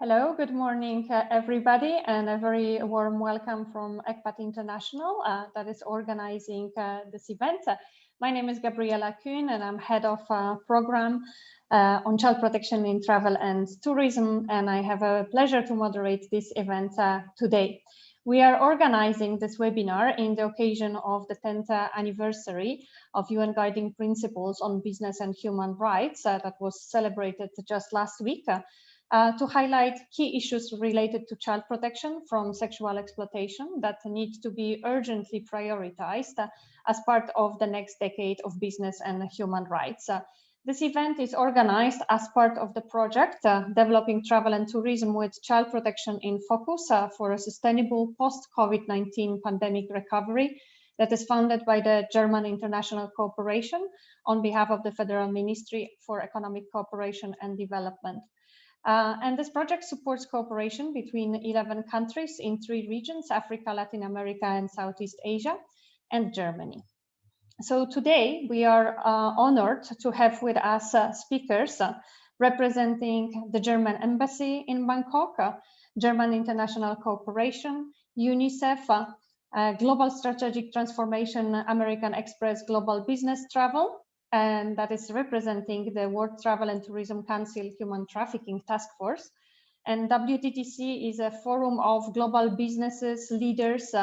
Hello, good morning, everybody, and a very warm welcome from ECPAT International that is organizing this event. My name is Gabriela Kuhn, and I'm head of program on child protection in travel and tourism, and I have a pleasure to moderate this event today. We are organizing this webinar in the occasion of the 10th anniversary of UN Guiding Principles on Business and Human Rights that was celebrated just last week. To highlight key issues related to child protection from sexual exploitation that need to be urgently prioritized as part of the next decade of business and human rights. This event is organized as part of the project Developing Travel and Tourism with Child Protection in Focus for a sustainable post-COVID-19 pandemic recovery that is funded by the German International Cooperation on behalf of the Federal Ministry for Economic Cooperation and Development. And this project supports cooperation between 11 countries in 3 regions: Africa, Latin America, and Southeast Asia, and Germany. So today we are honored to have with us speakers representing the German Embassy in Bangkok, German International Cooperation, UNICEF, Global Strategic Transformation, American Express Global Business Travel, and that is representing the World Travel and Tourism Council Human Trafficking Task Force. And WTTC is a forum of global businesses, leaders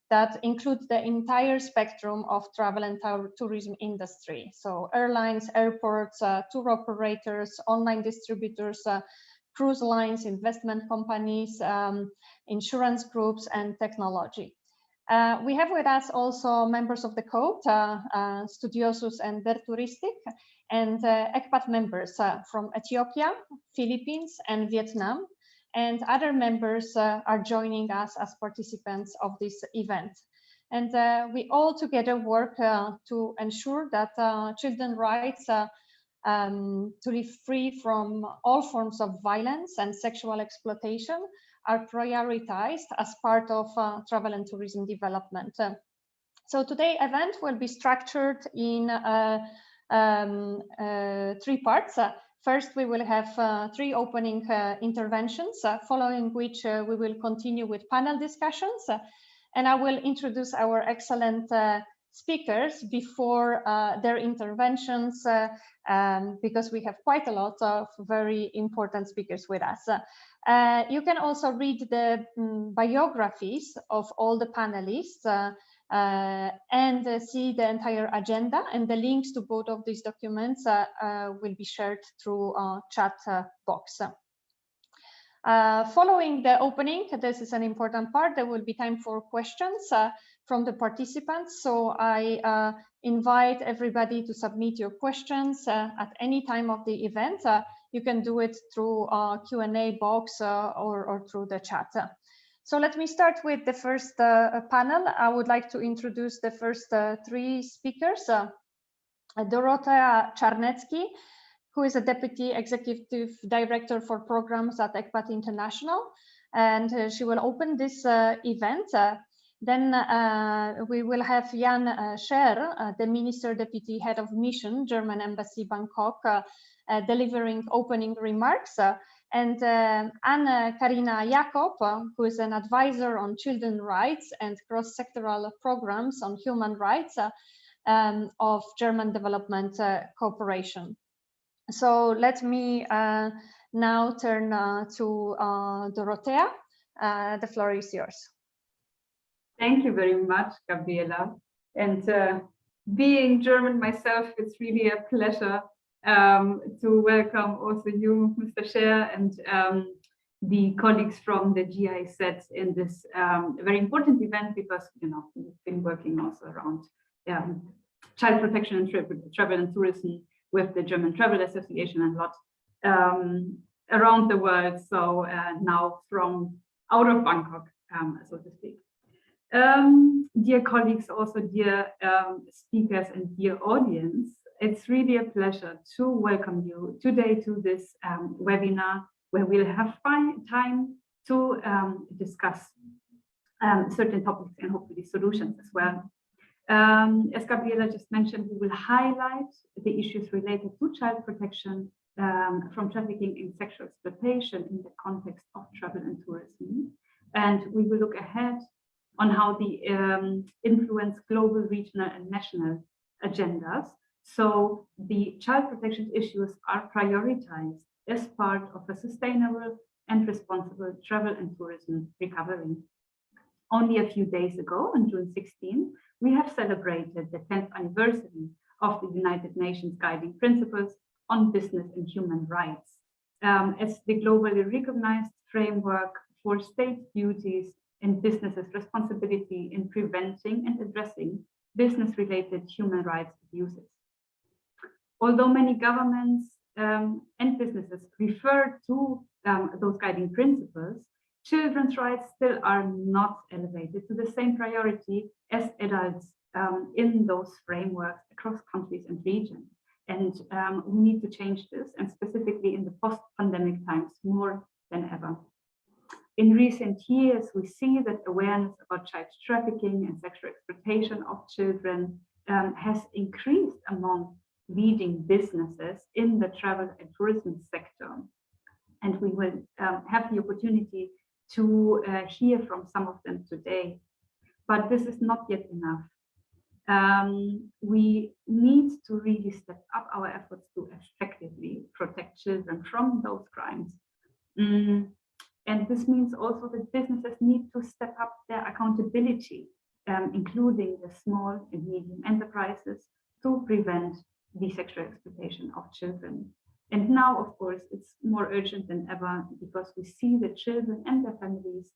that include the entire spectrum of travel and tourism industry. So airlines, airports, tour operators, online distributors, cruise lines, investment companies, insurance groups, and technology. We have with us also members of the code, Studiosus and Touristic, and ECPAT members from Ethiopia, Philippines, and Vietnam, and other members are joining us as participants of this event. And we all together work to ensure that children's rights to live free from all forms of violence and sexual exploitation are prioritized as part of travel and tourism development. So today's event will be structured in 3 parts. First, we will have 3 opening interventions, following which we will continue with panel discussions. And I will introduce our excellent speakers before their interventions, because we have quite a lot of very important speakers with us. You can also read the biographies of all the panelists and see the entire agenda, and the links to both of these documents will be shared through chat box. Following the opening, this is an important part, there will be time for questions from the participants. So I invite everybody to submit your questions at any time of the event. You can do it through Q&A box or through the chat. So let me start with the first panel. I would like to introduce the first 3 speakers. Dorothea Czarnecki, who is a Deputy Executive Director for Programs at ECPAT International, and she will open this event. Then we will have Jan Scher, the Minister Deputy Head of Mission, German Embassy Bangkok, delivering opening remarks. And Anne-Karina Jakob, who is an advisor on children's rights and cross-sectoral programs on human rights of German Development Cooperation. So let me now turn to Dorothea. The floor is yours. Thank you very much, Gabriela. And being German myself, it's really a pleasure to welcome also you, Mr. Scher, and the colleagues from the GIZ in this very important event, because we've been working also around child protection and travel and tourism with the German Travel Association and a lot around the world. So now from out of Bangkok, so to speak. Dear colleagues, also dear speakers and dear audience, it's really a pleasure to welcome you today to this webinar, where we'll have time to discuss certain topics and hopefully solutions as well. As Gabriela just mentioned, we will highlight the issues related to child protection from trafficking in sexual exploitation in the context of travel and tourism. And we will look ahead on how the influence global, regional, and national agendas. So the child protection issues are prioritized as part of a sustainable and responsible travel and tourism recovery. Only a few days ago, on June 16, we have celebrated the 10th anniversary of the United Nations Guiding Principles on Business and Human Rights, as the globally recognized framework for state duties and businesses' responsibility in preventing and addressing business-related human rights abuses. Although many governments and businesses refer to those guiding principles, children's rights still are not elevated to the same priority as adults in those frameworks across countries and regions. And we need to change this, and specifically in the post-pandemic times more than ever. In recent years, we see that awareness about child trafficking and sexual exploitation of children has increased among leading businesses in the travel and tourism sector. And we will have the opportunity to hear from some of them today. But this is not yet enough. We need to really step up our efforts to effectively protect children from those crimes. And this means also that businesses need to step up their accountability, including the small and medium enterprises, to prevent the sexual exploitation of children. And now, of course, it's more urgent than ever because we see that children and their families,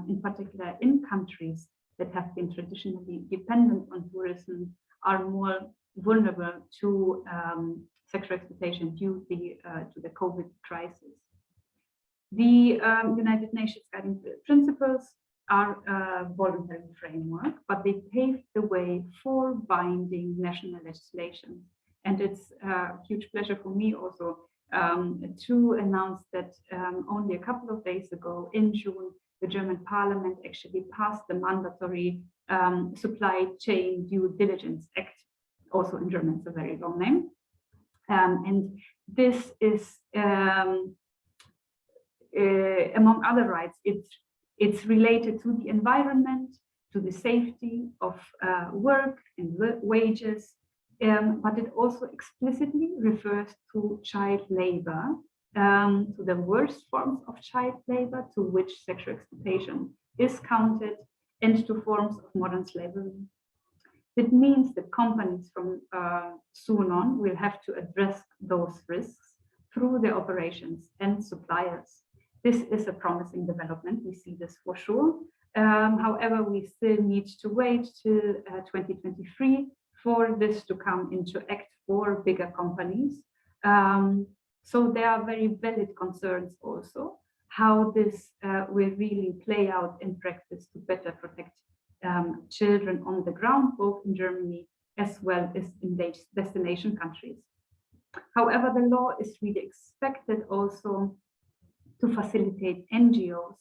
in particular in countries that have been traditionally dependent on tourism, are more vulnerable to sexual exploitation due to the COVID crisis. The United Nations Guiding Principles are a voluntary framework, but they pave the way for binding national legislation. And it's a huge pleasure for me also to announce that only a couple of days ago in June, the German Parliament actually passed the mandatory Supply Chain Due Diligence Act, also in German, it's a very long name. And this is, among other rights, it's related to the environment, to the safety of work and wages, but it also explicitly refers to child labor, to the worst forms of child labor to which sexual exploitation is counted, and to forms of modern slavery. It means that companies from soon on will have to address those risks through their operations and suppliers. This is a promising development, we see this for sure. However, we still need to wait till 2023 for this to come into act for bigger companies. So there are very valid concerns also how this will really play out in practice to better protect children on the ground, both in Germany as well as in destination countries. However, the law is really expected also to facilitate NGOs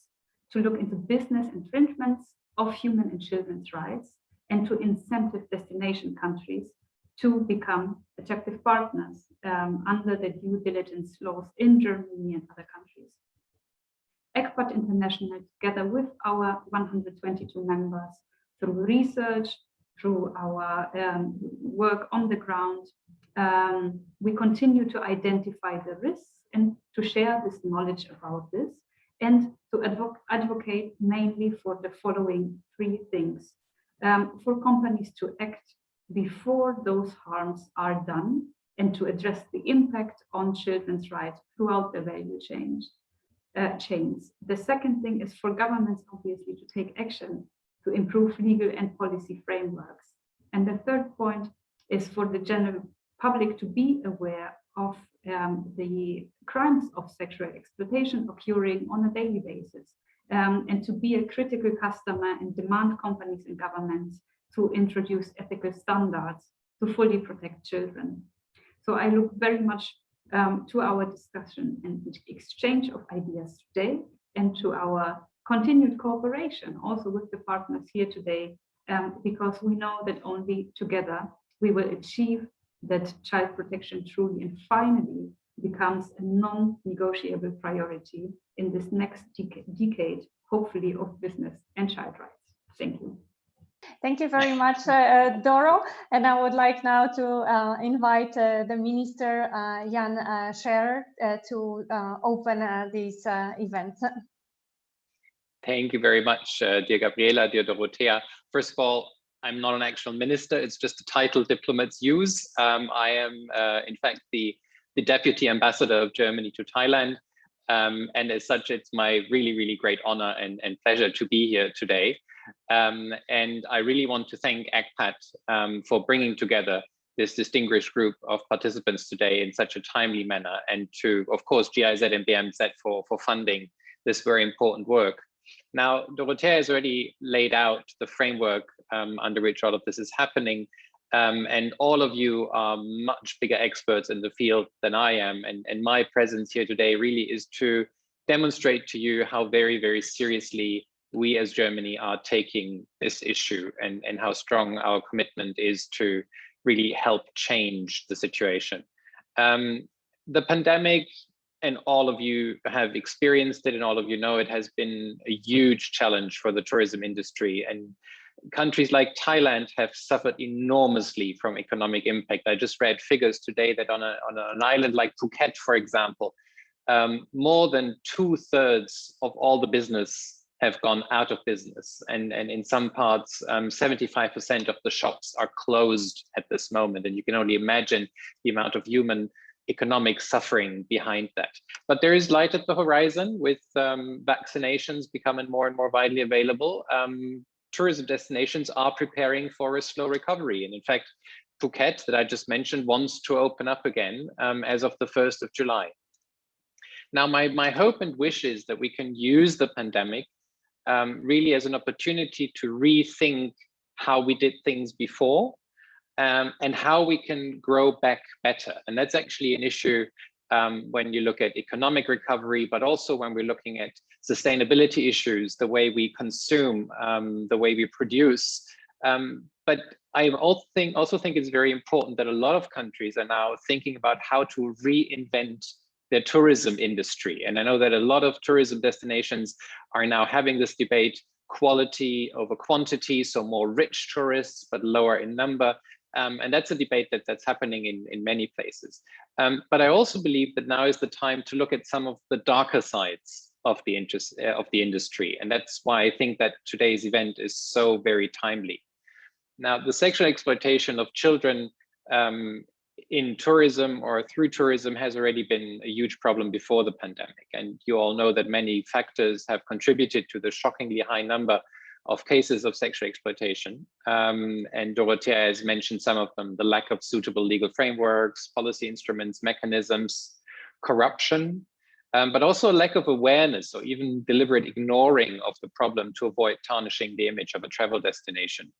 to look into business infringements of human and children's rights and to incentive destination countries to become attractive partners under the due diligence laws in Germany and other countries. ECPAT International, together with our 122 members, through research, through our work on the ground, we continue to identify the risks and to share this knowledge about this, and to advocate mainly for the following three things. For companies to act before those harms are done and to address the impact on children's rights throughout the value chains. The second thing is for governments, obviously, to take action to improve legal and policy frameworks. And the third point is for the general public to be aware of the crimes of sexual exploitation occurring on a daily basis, and to be a critical customer and demand companies and governments to introduce ethical standards to fully protect children. So I look very much to our discussion and exchange of ideas today, and to our continued cooperation also with the partners here today, because we know that only together we will achieve that child protection truly and finally becomes a non-negotiable priority in this next decade, hopefully, of business and child rights. Thank you. Thank you very much, Doro. And I would like now to invite the Minister, Jan Scherer, to open this event. Thank you very much, dear Gabriela, dear Dorothea. First of all, I'm not an actual minister. It's just a title diplomats use. I am, in fact, the Deputy Ambassador of Germany to Thailand. And as such, it's my really great honor and pleasure to be here today. And I really want to thank ECPAT for bringing together this distinguished group of participants today in such a timely manner, and to, of course, GIZ and BMZ for funding this very important work. Now, Dorothea has already laid out the framework under which all of this is happening, and all of you are much bigger experts in the field than I am, and my presence here today really is to demonstrate to you how very seriously we as Germany are taking this issue, and how strong our commitment is to really help change the situation. The pandemic, and all of you have experienced it, and all of you know it, has been a huge challenge for the tourism industry, and countries like Thailand have suffered enormously from economic impact. I just read figures today that on an island like Phuket, for example, more than 2/3 of all the business have gone out of business, and in some parts 75% of the shops are closed at this moment, and you can only imagine the amount of human economic suffering behind that. But there is light at the horizon with vaccinations becoming more and more widely available. Tourism destinations are preparing for a slow recovery, and in fact Phuket, that I just mentioned, wants to open up again as of the 1st of July. Now my hope and wish is that we can use the pandemic really as an opportunity to rethink how we did things before, and how we can grow back better. And that's actually an issue when you look at economic recovery, but also when we're looking at sustainability issues, the way we consume, the way we produce. But I also think it's very important that a lot of countries are now thinking about how to reinvent their tourism industry. And I know that a lot of tourism destinations are now having this debate, quality over quantity, so more rich tourists, but lower in number. And that's a debate that's happening in many places. But I also believe that now is the time to look at some of the darker sides of the industry. And that's why I think that today's event is so very timely. Now, the sexual exploitation of children in tourism or through tourism has already been a huge problem before the pandemic. And you all know that many factors have contributed to the shockingly high number of cases of sexual exploitation. And Dorothea has mentioned some of them: the lack of suitable legal frameworks, policy instruments, mechanisms, corruption, but also a lack of awareness or even deliberate ignoring of the problem to avoid tarnishing the image of a travel destination.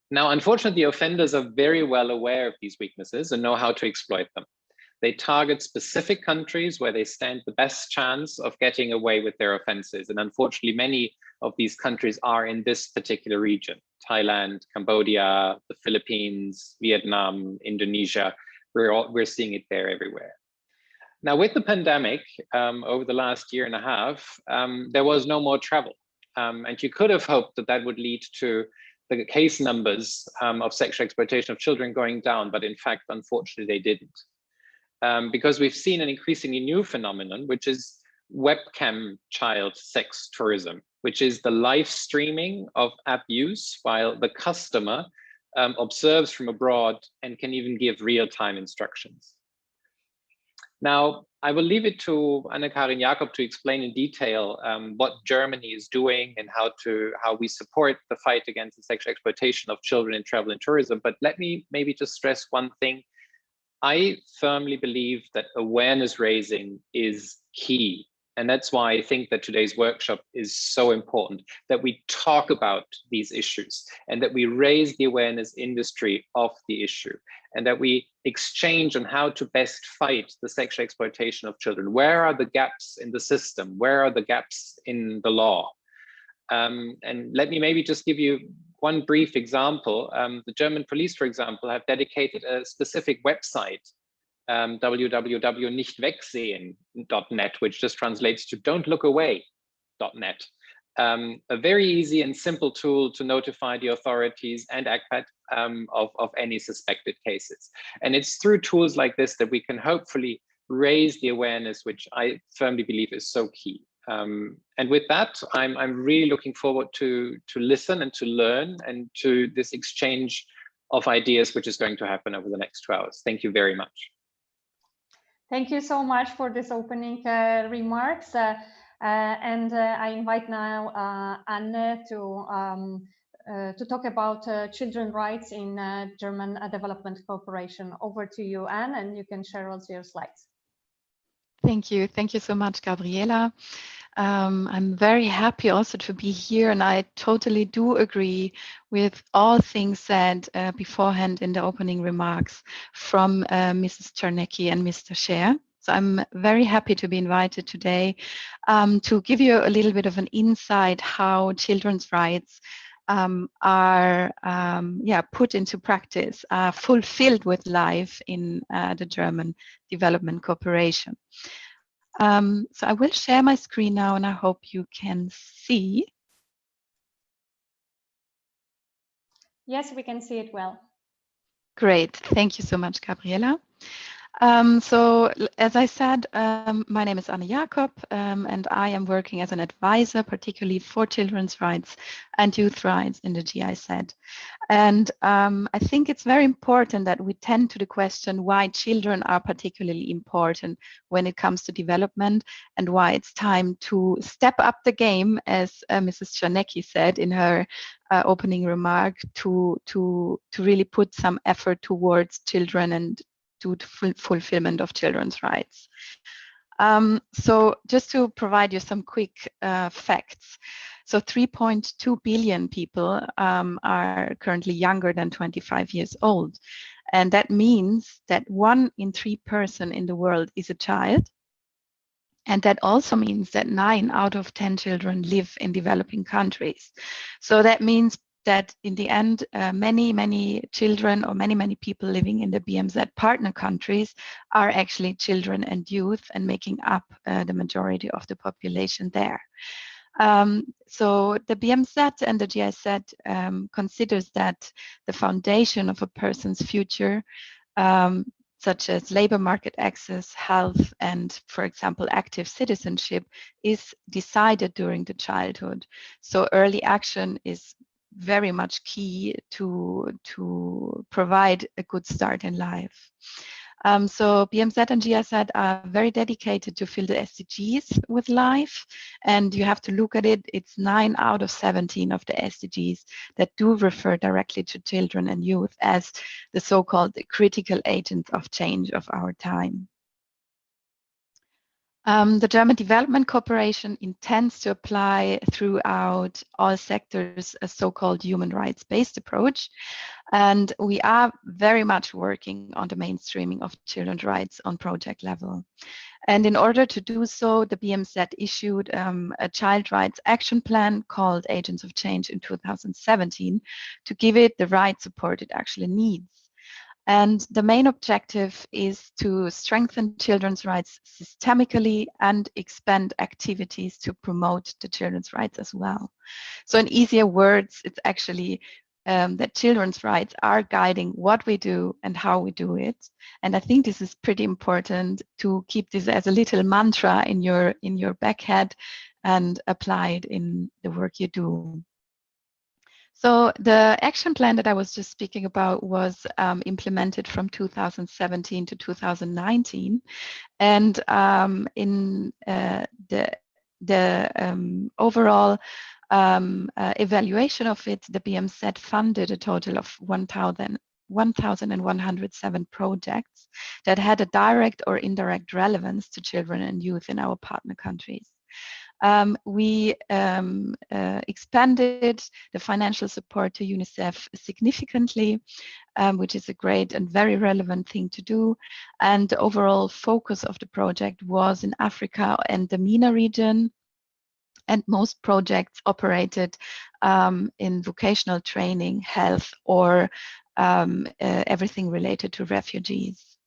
Now, unfortunately, offenders are very well aware of these weaknesses and know how to exploit them. They target specific countries where they stand the best chance of getting away with their offenses. And unfortunately, many of these countries are in this particular region: Thailand, Cambodia, the Philippines, Vietnam, Indonesia. We're seeing it there everywhere. Now, with the pandemic, over the last year and a half, there was no more travel. And you could have hoped that that would lead to the case numbers of sexual exploitation of children going down, but in fact, unfortunately, they didn't. Because we've seen an increasingly new phenomenon, which is webcam child sex tourism, which is the live streaming of abuse while the customer observes from abroad and can even give real-time instructions. Now, I will leave it to Anne-Karin Jakob to explain in detail what Germany is doing and how we support the fight against the sexual exploitation of children in travel and tourism. But let me maybe just stress one thing. I firmly believe that awareness raising is key. And that's why I think that today's workshop is so important, that we talk about these issues and that we raise the awareness industry of the issue, and that we exchange on how to best fight the sexual exploitation of children. Where are the gaps in the system? Where are the gaps in the law? And let me maybe just give you one brief example. The German police, for example, have dedicated a specific website www.nichtwegsehen.net, which just translates to don't look away.net. A very easy and simple tool to notify the authorities and ECPAT of any suspected cases. And it's through tools like this that we can hopefully raise the awareness, which I firmly believe is so key. And with that, I'm really looking forward to listen and to learn and to this exchange of ideas, which is going to happen over the next 2 hours. Thank you very much. Thank you so much for this opening remarks. And I invite now Anne to talk about children's rights in German Development Cooperation. Over to you, Anne, and you can share also your slides. Thank you. Thank you so much, Gabriela. I'm very happy also to be here, and I totally do agree with all things said beforehand in the opening remarks from Mrs. Czarnecki and Mr. Scher. So I'm very happy to be invited today to give you a little bit of an insight how children's rights are put into practice, fulfilled with life in the German Development Cooperation. So I will share my screen now, and I hope you can see. Yes, we can see it well. Great. Thank you so much, Gabriela. So as I said, my name is Anne Jakob, and I am working as an advisor, particularly for children's rights and youth rights in the GIZ. And I think it's very important that we tend to the question why children are particularly important when it comes to development, and why it's time to step up the game, as Mrs. Czarnecki said in her opening remark, to really put some effort towards children and to fulfillment of children's rights. So just to provide you some quick facts. So 3.2 billion people are currently younger than 25 years old. And that means that 1 in 3 persons in the world is a child. And that also means that 9 out of 10 children live in developing countries. So that means that in the end, many children or many people living in the BMZ partner countries are actually children and youth, and making up the majority of the population there. So the BMZ and the GIZ considers that the foundation of a person's future, such as labor market access, health, and, for example, active citizenship, is decided during the childhood. So early action is very much key to provide a good start in life. So BMZ and GIZ are very dedicated to fill the SDGs with life, and you have to look at it, it's 9 out of 17 of the SDGs that do refer directly to children and youth as the so-called critical agents of change of our time. The German Development Cooperation intends to apply throughout all sectors a so-called human rights-based approach, and we are very much working on the mainstreaming of children's rights on project level. And in order to do so, the BMZ issued a child rights action plan called Agents of Change in 2017 to give it the right support it actually needs. And the main objective is to strengthen children's rights systemically and expand activities to promote the children's rights as well. So in easier words, it's actually that children's rights are guiding what we do and how we do it. And I think this is pretty important to keep this as a little mantra in your back head and apply it in the work you do. So the action plan that I was just speaking about was implemented from 2017 to 2019, and in the overall evaluation of it, the BMZ funded a total of 1,107 projects that had a direct or indirect relevance to children and youth in our partner countries. We expanded the financial support to UNICEF significantly, which is a great and very relevant thing to do. And the overall focus of the project was in Africa and the MENA region. And most projects operated in vocational training, health, or everything related to refugees.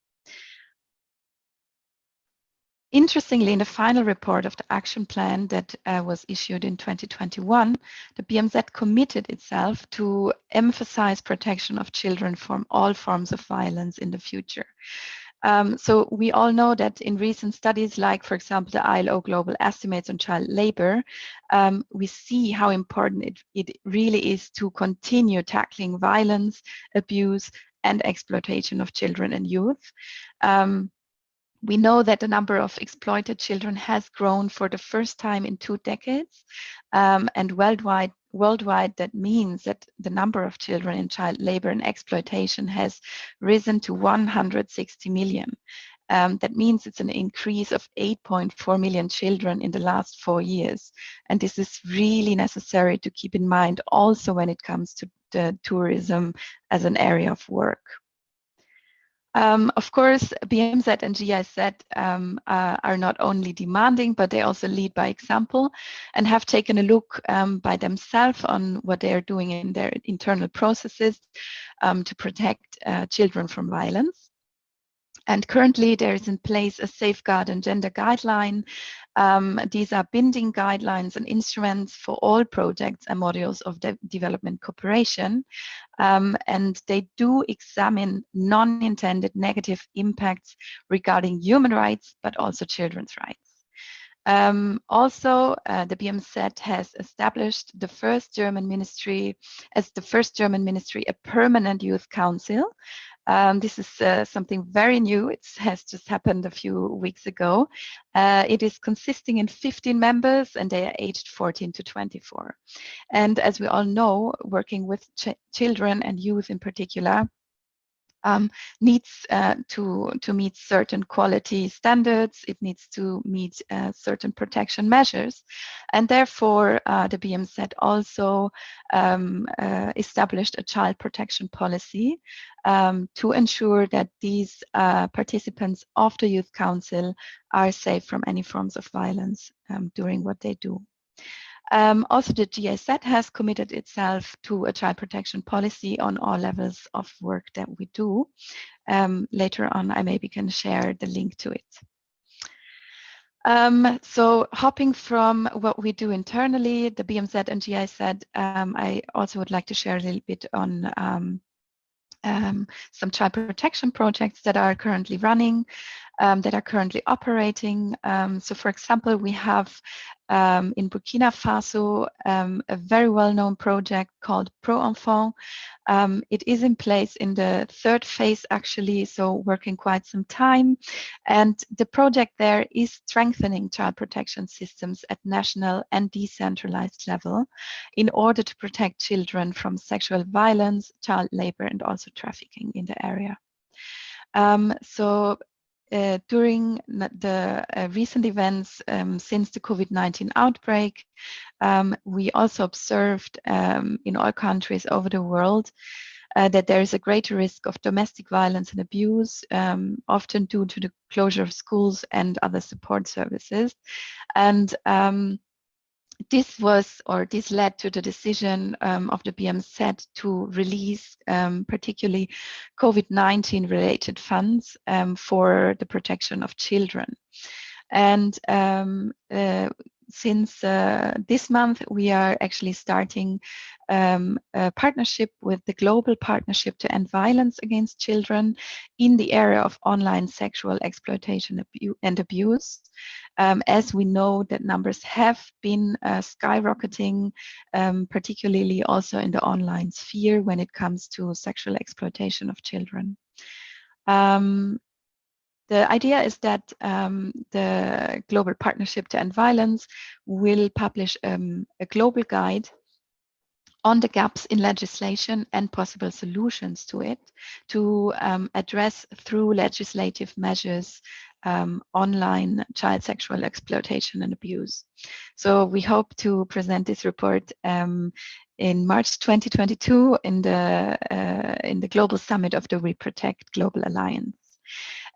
Interestingly, in the final report of the action plan that was issued in 2021, the BMZ committed itself to emphasize protection of children from all forms of violence in the future. So we all know that in recent studies, like, for example, the ILO Global Estimates on Child Labor, we see how important it really is to continue tackling violence, abuse, and exploitation of children and youth. We know that the number of exploited children has grown for the first time in 2 decades, and worldwide, that means that the number of children in child labor and exploitation has risen to 160 million. That means it's an increase of 8.4 million children in the last 4 years. And this is really necessary to keep in mind also when it comes to the tourism as an area of work. Of course, BMZ and GIZ are not only demanding, but they also lead by example and have taken a look by themselves on what they are doing in their internal processes to protect children from violence. And currently there is in place a safeguard and gender guideline. These are binding guidelines and instruments for all projects and modules of development cooperation. And they do examine non-intended negative impacts regarding human rights, but also children's rights. Also, the BMZ has established the first German ministry, a permanent youth council. This is something very new. It has just happened a few weeks ago. It is consisting in 15 members and they are aged 14 to 24. And as we all know, working with children and youth in particular, needs to meet certain quality standards. It needs to meet certain protection measures. And therefore, the BMZ also established a child protection policy to ensure that these participants of the Youth Council are safe from any forms of violence during what they do. Also, the GIZ has committed itself to a child protection policy on all levels of work that we do. Later on, I maybe can share the link to it. So hopping from what we do internally, the BMZ and GIZ, I also would like to share a little bit on some child protection projects that are currently running, that are currently operating. So for example, we have in Burkina Faso a very well-known project called Pro Enfant. It is in place in the 3rd phase actually, so working quite some time. And the project there is strengthening child protection systems at national and decentralized level in order to protect children from sexual violence, child labor, and also trafficking in the area. During the recent events since the COVID-19 outbreak, we also observed in all countries over the world that there is a greater risk of domestic violence and abuse, often due to the closure of schools and other support services. And this led to the decision of the BMZ to release particularly COVID-19 related funds for the protection of children. And since this month, we are actually starting a partnership with the Global Partnership to End Violence Against Children in the area of online sexual exploitation and abuse. As we know that numbers have been skyrocketing, particularly also in the online sphere when it comes to sexual exploitation of children. The idea is that the Global Partnership to End Violence will publish a global guide on the gaps in legislation and possible solutions to it to address through legislative measures online child sexual exploitation and abuse. So we hope to present this report in March 2022 in the Global Summit of the We Protect Global Alliance.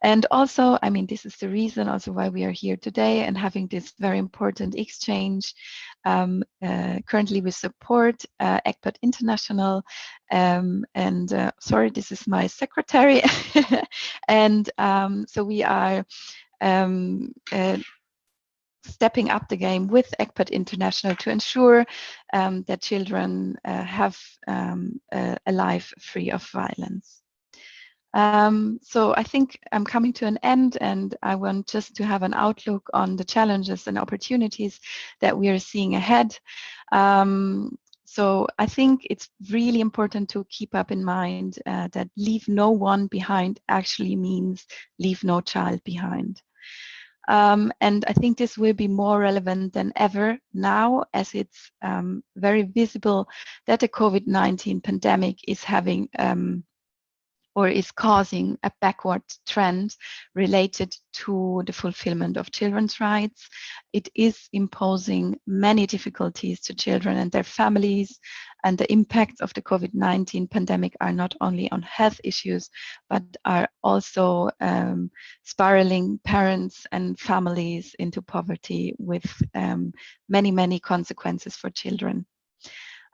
And also, I mean, this is the reason also why we are here today and having this very important exchange. Currently we support ECPAT International and sorry, this is my secretary. And so we are stepping up the game with ECPAT International to ensure that children have a life free of violence. So I think I'm coming to an end, and I want just to have an outlook on the challenges and opportunities that we are seeing ahead. So I think it's really important to keep up in mind that leave no one behind actually means leave no child behind. And I think this will be more relevant than ever now, as it's very visible that the COVID-19 pandemic is having or is causing a backward trend related to the fulfillment of children's rights. It is imposing many difficulties to children and their families, and the impacts of the COVID-19 pandemic are not only on health issues, but are also spiraling parents and families into poverty with many, many consequences for children.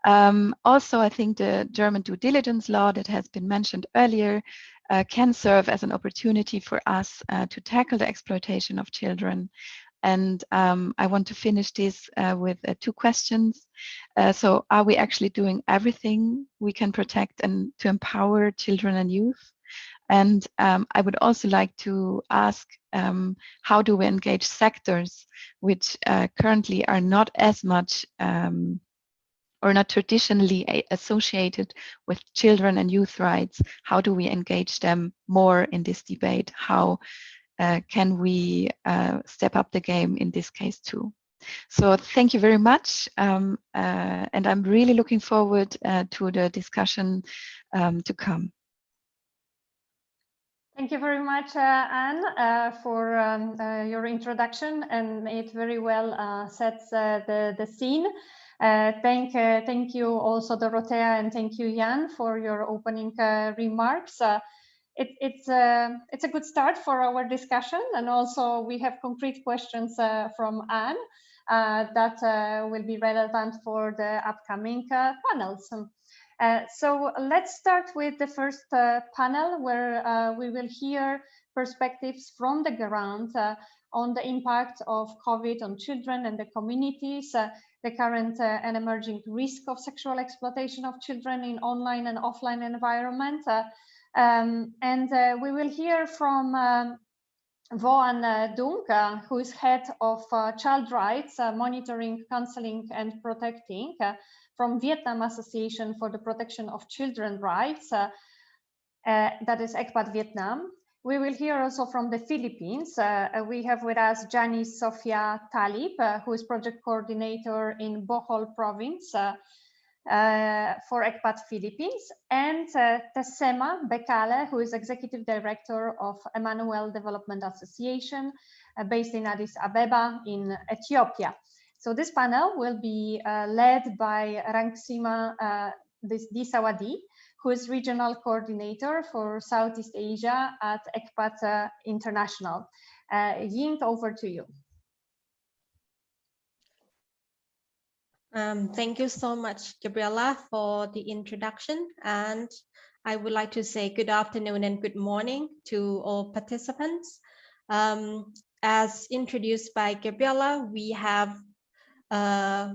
Also, I think the German due diligence law that has been mentioned earlier can serve as an opportunity for us to tackle the exploitation of children. And I want to finish this with 2 questions. So are we actually doing everything we can protect and to empower children and youth? And I would also like to ask, how do we engage sectors which currently are not as much or not traditionally associated with children and youth rights? How do we engage them more in this debate? How can we step up the game in this case too? So thank you very much. And I'm really looking forward to the discussion to come. Thank you very much, Anne, for your introduction, and it very well sets the scene. Thank you also, Dorothea, and thank you, Jan, for your opening remarks. It's a good start for our discussion, and also we have concrete questions from Anne that will be relevant for the upcoming panels. So let's start with the first panel, where we will hear perspectives from the ground on the impact of COVID on children and the communities, the current and emerging risk of sexual exploitation of children in online and offline environment. We will hear from Voan Dung, who is head of child rights, monitoring, counseling and protecting from Vietnam Association for the Protection of Children's Rights, that is ECPAT Vietnam. We will hear also from the Philippines. We have with us Janice Sofia Talib, who is project coordinator in Bohol province for ECPAT Philippines, and Tessema Bekale, who is executive director of Emmanuel Development Association based in Addis Ababa in Ethiopia. So this panel will be led by Rangsima Disawadi, who is regional coordinator for Southeast Asia at ECPAT International. Ying, over to you. Thank you so much, Gabriela, for the introduction. And I would like to say good afternoon and good morning to all participants. As introduced by Gabriela, we have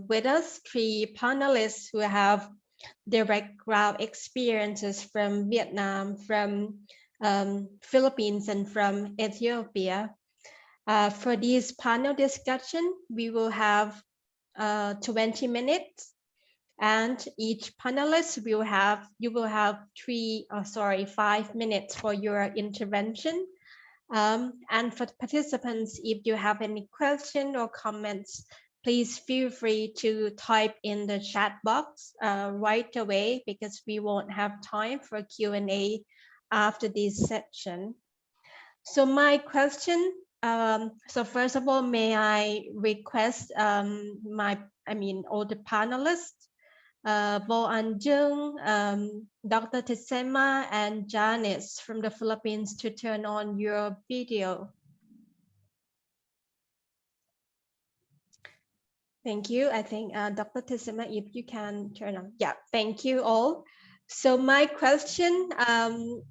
with us 3 panelists who have direct ground experiences from Vietnam, from Philippines, and from Ethiopia. For this panel discussion, we will have 20 minutes, and each panelist will have 5 minutes for your intervention. And for participants, if you have any question or comments, please feel free to type in the chat box right away, because we won't have time for Q&A after this section. So my question, so first of all, may I request all the panelists, Voan Dung, Dr. Tessema, and Janice from the Philippines to turn on your video. Thank you. I think Dr. Tessema, if you can turn on. Yeah, thank you all. So my question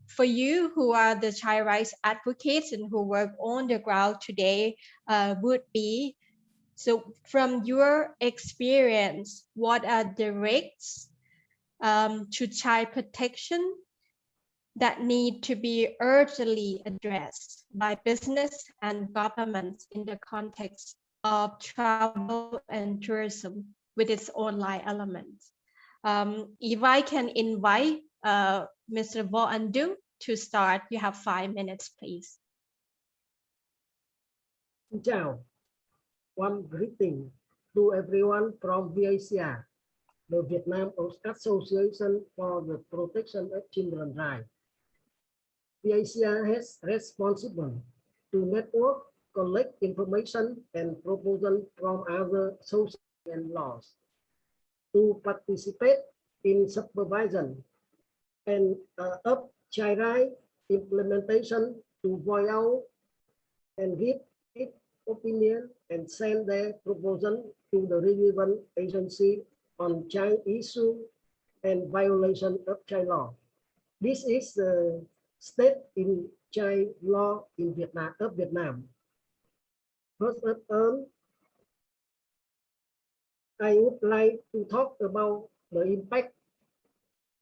for you who are the child rights advocates and who work on the ground today would be, so from your experience, what are the risks to child protection that need to be urgently addressed by business and governments in the context of travel and tourism with its online elements? If I can invite Mr. Vo Andu to start, you have 5 minutes, please. Xin chào. One greeting to everyone from VACR, the Vietnam Association for the Protection of Children's Rights. VACR has responsible to network, collect information and proposals from other social and laws, to participate in supervision and of child rights implementation, to voice out and give its opinion and send their proposal to the relevant agency on child issue and violation of child law. This is the state in child law in Vietnam. First of all, I would like to talk about the impact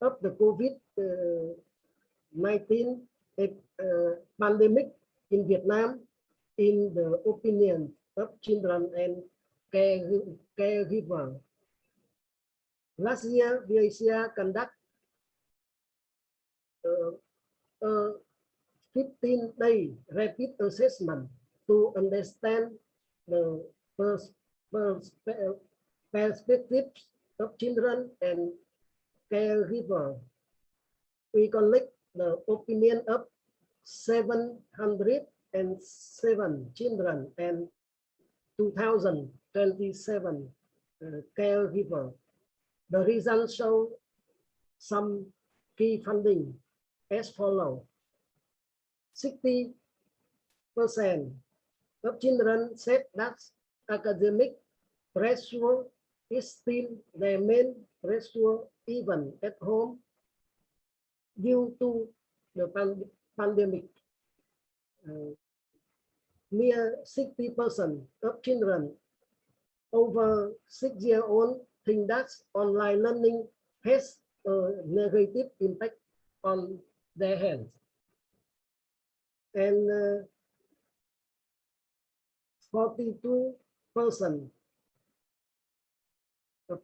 of the COVID-19 pandemic in Vietnam in the opinion of children and caregivers. Last year, VACR conducted a 15-day rapid assessment to understand the perspectives of children and caregivers. We collect the opinion of 707 children and 2,027 caregivers. The results show some key findings as follows. 60% of children said that academic pressure is still their main pressure even at home due to the pandemic. Near 60% of children over 6 years old think that online learning has a negative impact on their health. And 42% of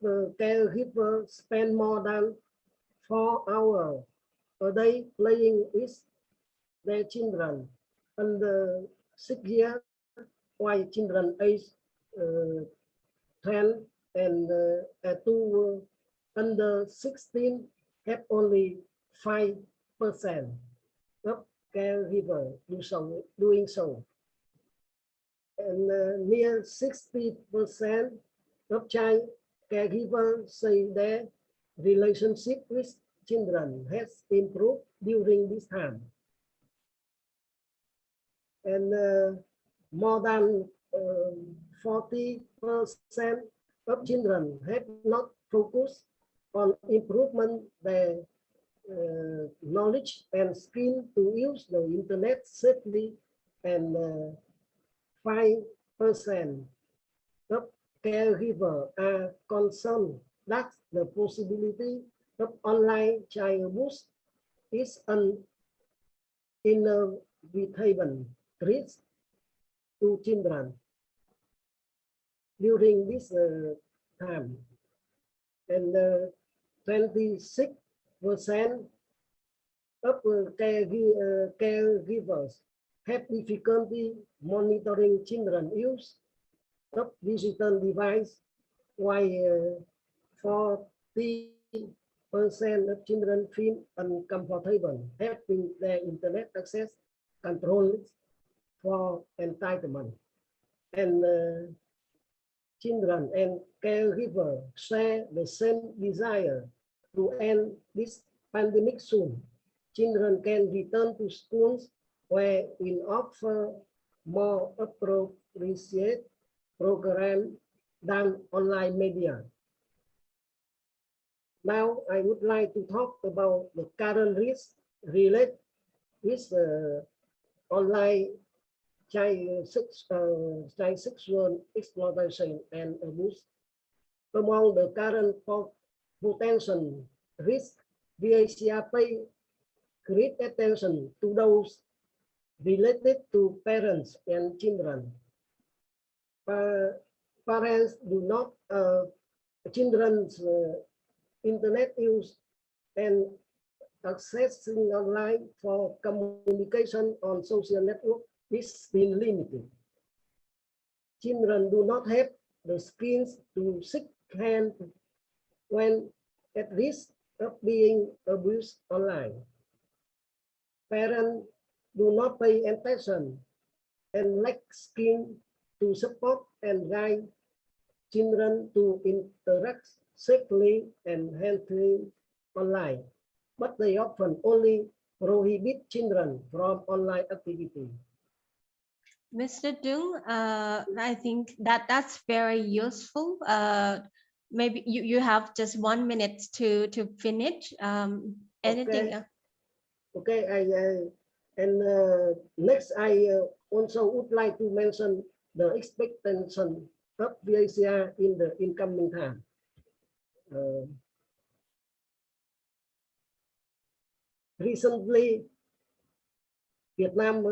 the caregivers spend more than 4 hours a day playing with their children under 6 years, while children aged 10 and under 16 have only 5% of caregivers doing so. And near 60% of child caregivers say their relationship with children has improved during this time. And more than 40% of children have not focused on improvement their knowledge and skill to use the internet safely, and 5% of caregivers are concerned that the possibility of online child abuse is an inevitable threat to children during this time. And 26% of caregivers have difficulty monitoring children use of digital device, while 40% of children feel uncomfortable having their internet access controlled for entitlement. And children and caregivers share the same desire to end this pandemic soon. Children can return to schools where we offer more appropriate programs than online media. Now I would like to talk about the current risks related with online child sexual exploitation and abuse. Among the current potential risks, VACR pay great attention to those related to parents and children. Parents do not children's internet use and accessing online for communication on social network is being limited. Children do not have the skills to seek help when at risk of being abused online. Parents do not pay attention and lack skill to support and guide children to interact safely and healthily online, but they often only prohibit children from online activity. Mr. Dung, I think that's very useful. Maybe you have just 1 minute to finish. Anything? Okay. Next, I also would like to mention the expectation of VACR in the incoming time. Recently, Vietnam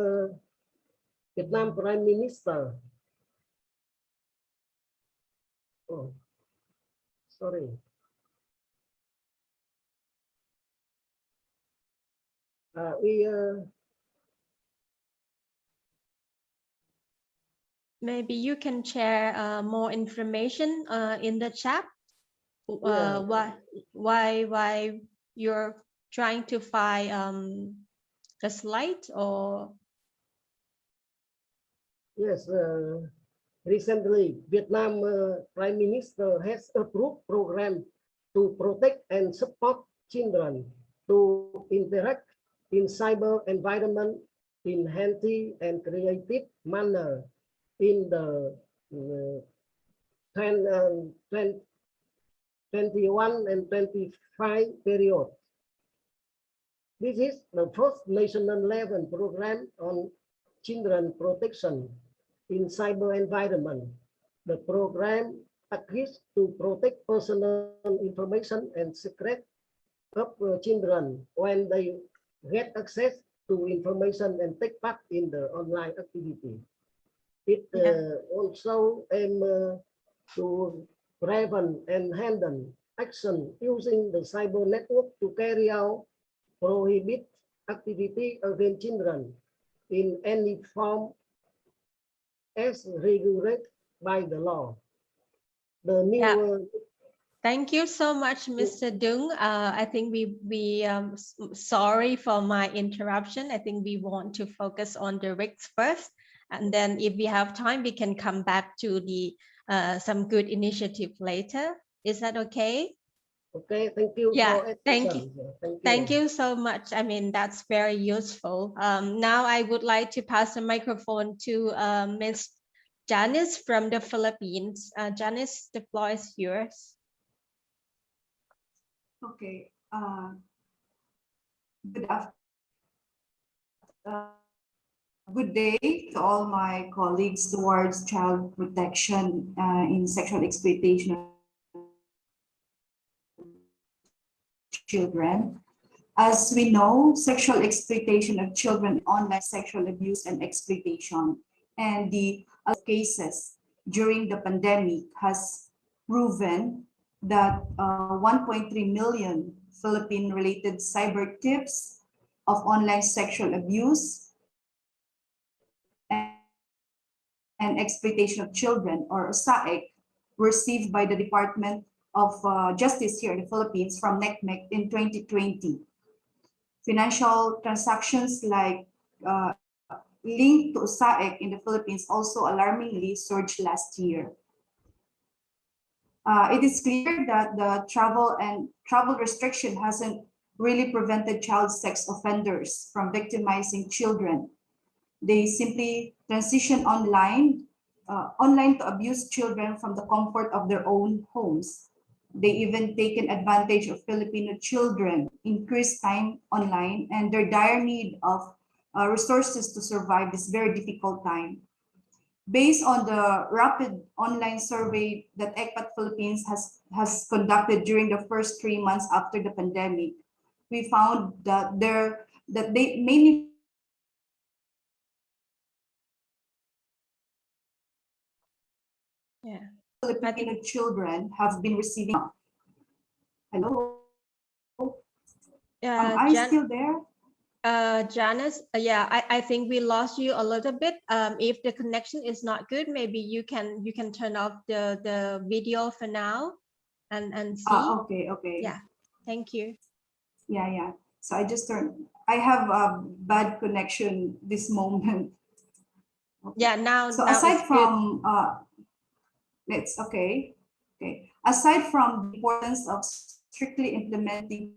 Prime Minister. Oh, sorry. Maybe you can share more information in the chat. Why you're trying to find the slide or? Yes, recently Vietnam Prime Minister has approved program to protect and support children to interact in cyber environment in healthy and creative manner in the 21 and 25 period. This is the first national level program on children protection in cyber environment. The program agrees to protect personal information and secret of children when they get access to information and take part in the online activity. It also aims to prevent and handle action using the cyber network to carry out prohibit activity against children in any form as regulated by the law. The new Thank you so much, Mr. Dung. I think we sorry for my interruption. I think we want to focus on the risks first, and then if we have time, we can come back to the some good initiative later. Is that okay? Okay, thank you. Yeah, thank you. Thank you so much. I mean, that's very useful. Now I would like to pass the microphone to Ms. Janice from the Philippines. Janice, the floor is yours. Okay. Good afternoon. Good day to all my colleagues towards child protection in sexual exploitation of children. As we know, sexual exploitation of children, online sexual abuse and exploitation, and the cases during the pandemic has proven that 1.3 million Philippine-related cyber tips of online sexual abuse and exploitation of children, or SAEC, were received by the Department of Justice here in the Philippines from NECMEC in 2020. Financial transactions like linked to SAEC in the Philippines also alarmingly surged last year. It is clear that the travel restriction hasn't really prevented child sex offenders from victimizing children. They simply transition online to abuse children from the comfort of their own homes. They even taken advantage of Filipino children, increased time online, and their dire need of resources to survive this very difficult time. Based on the rapid online survey that ECPAT Philippines has conducted during the first 3 months after the pandemic, we found that they mainly Filipino children have been receiving. Hello. Am I still there? Janice, yeah, I think we lost you a little bit. If the connection is not good, maybe you can turn off the video for now and see. Okay. Yeah, thank you. Yeah. So I have a bad connection this moment. Okay. Yeah, now. So now aside from aside from the importance of strictly implementing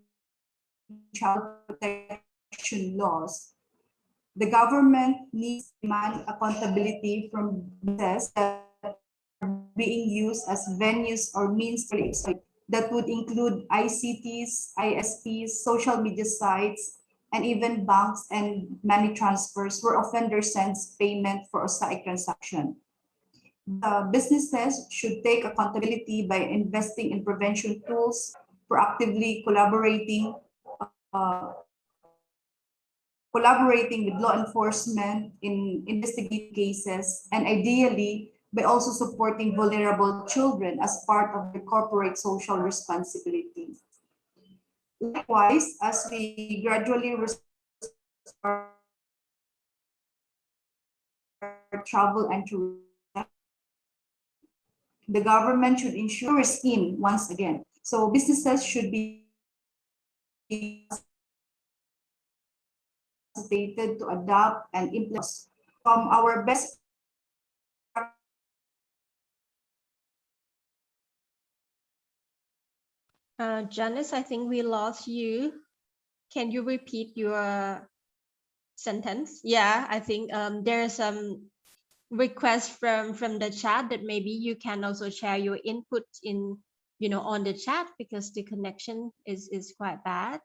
child protection laws, the government needs to demand accountability from businesses that are being used as venues or means to exploit. That would include ICTs, ISPs, social media sites, and even banks and money transfers where offender sends payment for a site transaction. The businesses should take accountability by investing in prevention tools, proactively collaborating with law enforcement in investigating cases, and ideally by also supporting vulnerable children as part of the corporate social responsibility. Likewise, as we gradually restore travel and tourism, the government should ensure a scheme once again. So businesses should be facilitated to adopt and implement from our best. Janice, I think we lost you. Can you repeat your sentence? Yeah, I think there's some request from the chat that maybe you can also share your input in on the chat because the connection is quite bad.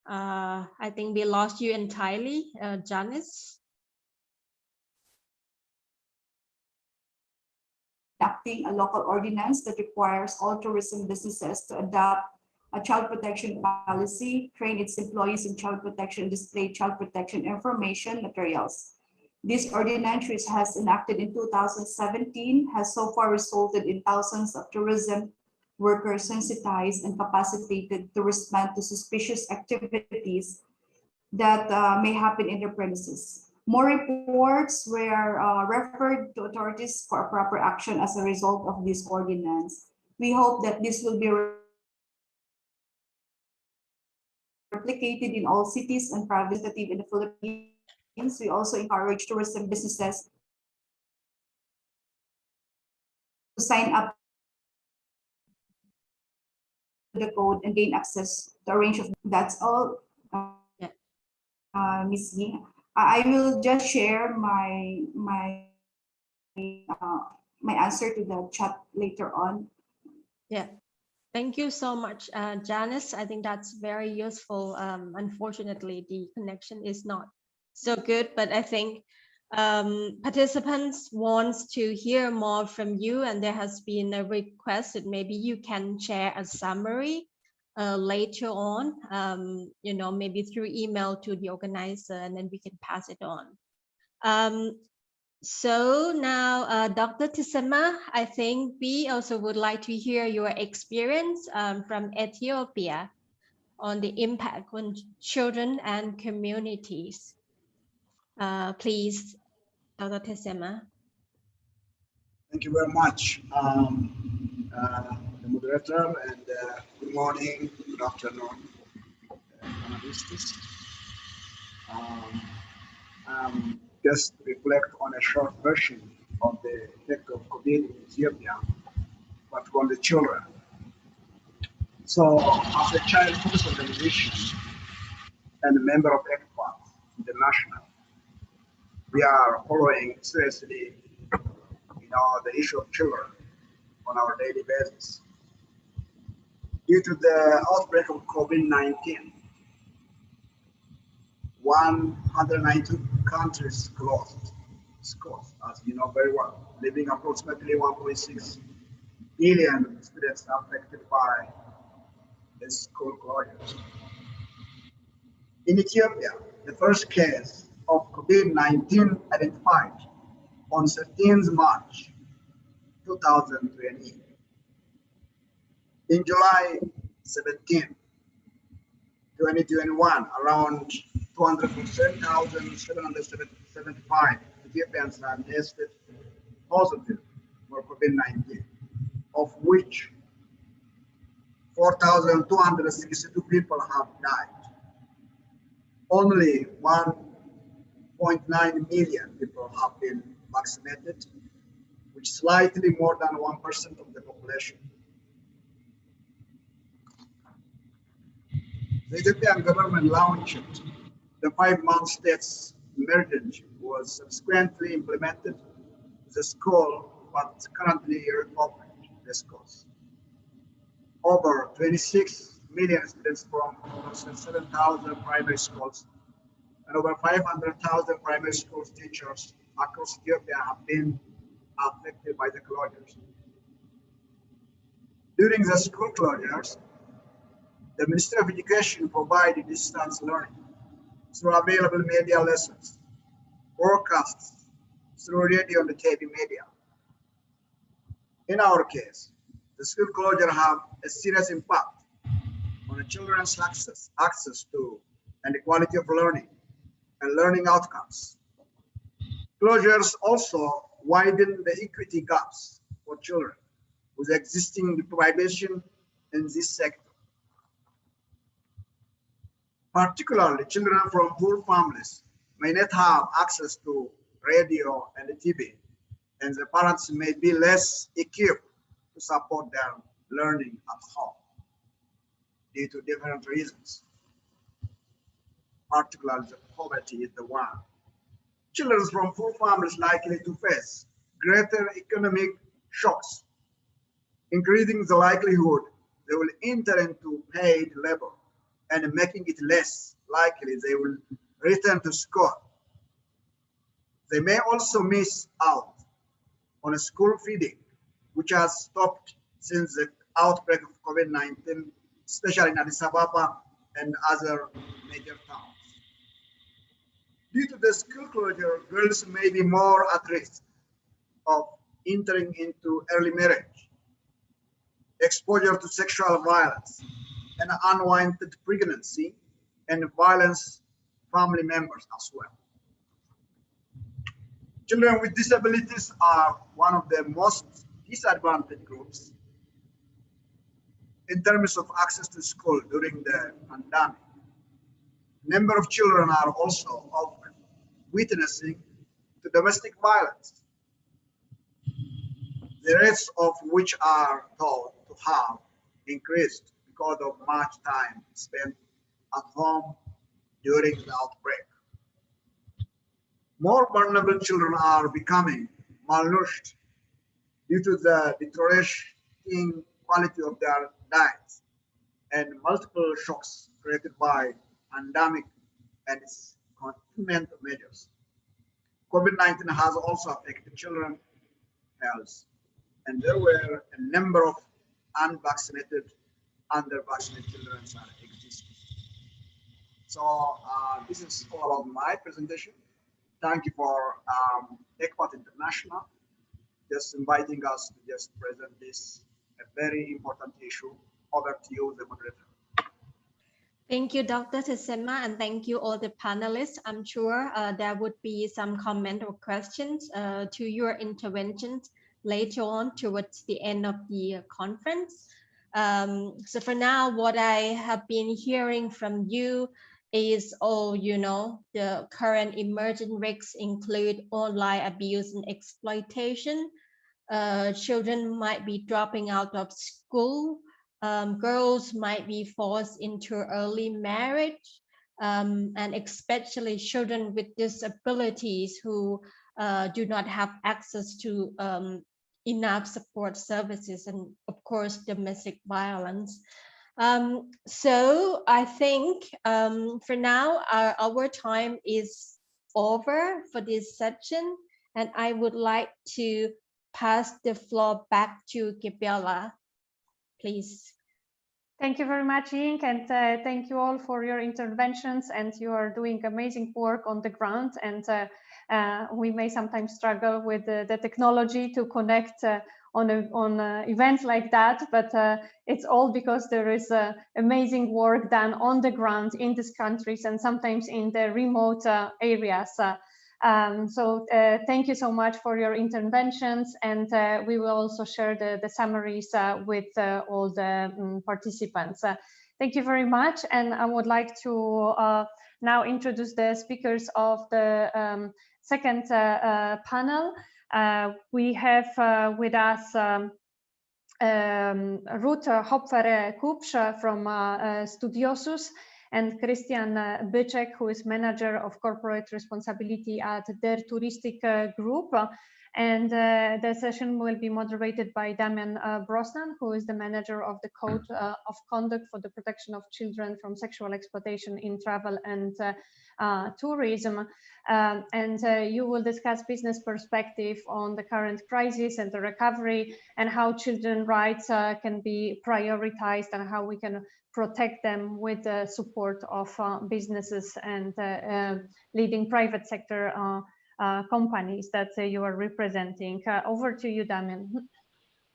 I think we lost you entirely, Janice. Adopting a local ordinance that requires all tourism businesses to adopt a child protection policy, train its employees in child protection, display child protection information materials. This ordinance, which has enacted in 2017, has so far resulted in thousands of tourism workers sensitized and capacitated to respond to suspicious activities that may happen in their premises. More reports were referred to authorities for proper action as a result of this ordinance. We hope that this will be replicated in all cities and provinces in the Philippines. We also encourage tourism businesses to sign up to the code and gain access to a range of. That's all, Ms. Yee. I will just share my answer to the chat later on. Yeah, thank you so much, Janice. I think that's very useful. Unfortunately, the connection is not so good, but I think participants wants to hear more from you, and there has been a request that maybe you can share a summary later on, maybe through email to the organizer, and then we can pass it on. So now, Dr. Tisema, I think we also would like to hear your experience from Ethiopia on the impact on children and communities. Please, Dr. Tisema. Thank you very much, the moderator, and good morning, good afternoon, panelists. Just reflect on a short version of the effect of COVID in Ethiopia, but on the children. So, as a child-focused organization and a member of ECPAT International, we are following seriously in the issue of children on our daily basis. Due to the outbreak of COVID-19, 192 countries closed schools, as you know very well, leaving approximately 1.6 billion students affected by the school closures. In Ethiopia, the first case of COVID-19 identified on 13th March 2020. In July 17, 2021, around 247,775 Ethiopians are tested positive for COVID-19, of which 4,262 people have died. Only 1.9 million people have been vaccinated, which is slightly more than 1% of the population. The Ethiopian government launched the 5-month state's emergency, was subsequently implemented to the school, but currently reopened the schools. Over 26 million students from over 7,000 primary schools and over 500,000 primary school teachers across Ethiopia have been affected by the closures. During the school closures, the Ministry of Education provided distance learning through available media lessons, broadcasts through radio and TV media. In our case, the school closure have a serious impact on the children's access to and the quality of learning and learning outcomes. Closures also widen the equity gaps for children with existing deprivation in this sector. Particularly, children from poor families may not have access to radio and TV, and the parents may be less equipped to support their learning at home due to different reasons. Particularly, the poverty is the one. Children from poor families likely to face greater economic shocks, increasing the likelihood they will enter into paid labor and making it less likely they will return to school. They may also miss out on a school feeding, which has stopped since the outbreak of COVID-19, especially in Addis Ababa and other major towns. Due to the school closure, girls may be more at risk of entering into early marriage, exposure to sexual violence, and unwanted pregnancy, and violence family members as well. Children with disabilities are one of the most disadvantaged groups in terms of access to school during the pandemic. Number of children are also often witnessing to domestic violence, the rates of which are thought to have increased because of much time spent at home during the outbreak. More vulnerable children are becoming malnourished due to the deteriorating quality of their diets and multiple shocks created by pandemic and its containment measures. COVID-19 has also affected children's health, and there were a number of unvaccinated, under-vaccinated children are existing. So this is all about my presentation. Thank you for ECPAT International just inviting us to just present this a very important issue. Over to you, the moderator. Thank you, Dr. Tesema, and thank you all the panelists. I'm sure there would be some comment or questions to your interventions later on towards the end of the conference. So for now, what I have been hearing from you is the current emerging risks include online abuse and exploitation. Children might be dropping out of school. Girls might be forced into early marriage, and especially children with disabilities who do not have access to enough support services, and of course domestic violence. So I think for now our time is over for this session, and I would like to pass the floor back to Gabriela, please. Thank you very much, Ying, and thank you all for your interventions, and you are doing amazing work on the ground, and we may sometimes struggle with the technology to connect on events like that, but it's all because there is amazing work done on the ground in these countries and sometimes in the remote areas. So thank you so much for your interventions, and we will also share the summaries with all the participants. Thank you very much, and I would like to now introduce the speakers of the second panel. We have with us Ruth Hopfer-Kupsch from Studiosus, and Christian Byczek, who is Manager of Corporate Responsibility at their Touristic group. And the session will be moderated by Damian Brosnan, who is the Manager of the Code of Conduct for the Protection of Children from Sexual Exploitation in Travel and Tourism. And you will discuss business perspective on the current crisis and the recovery, and how children's rights can be prioritized, and how we can protect them with the support of businesses and leading private sector companies that you are representing. Over to you, Damian.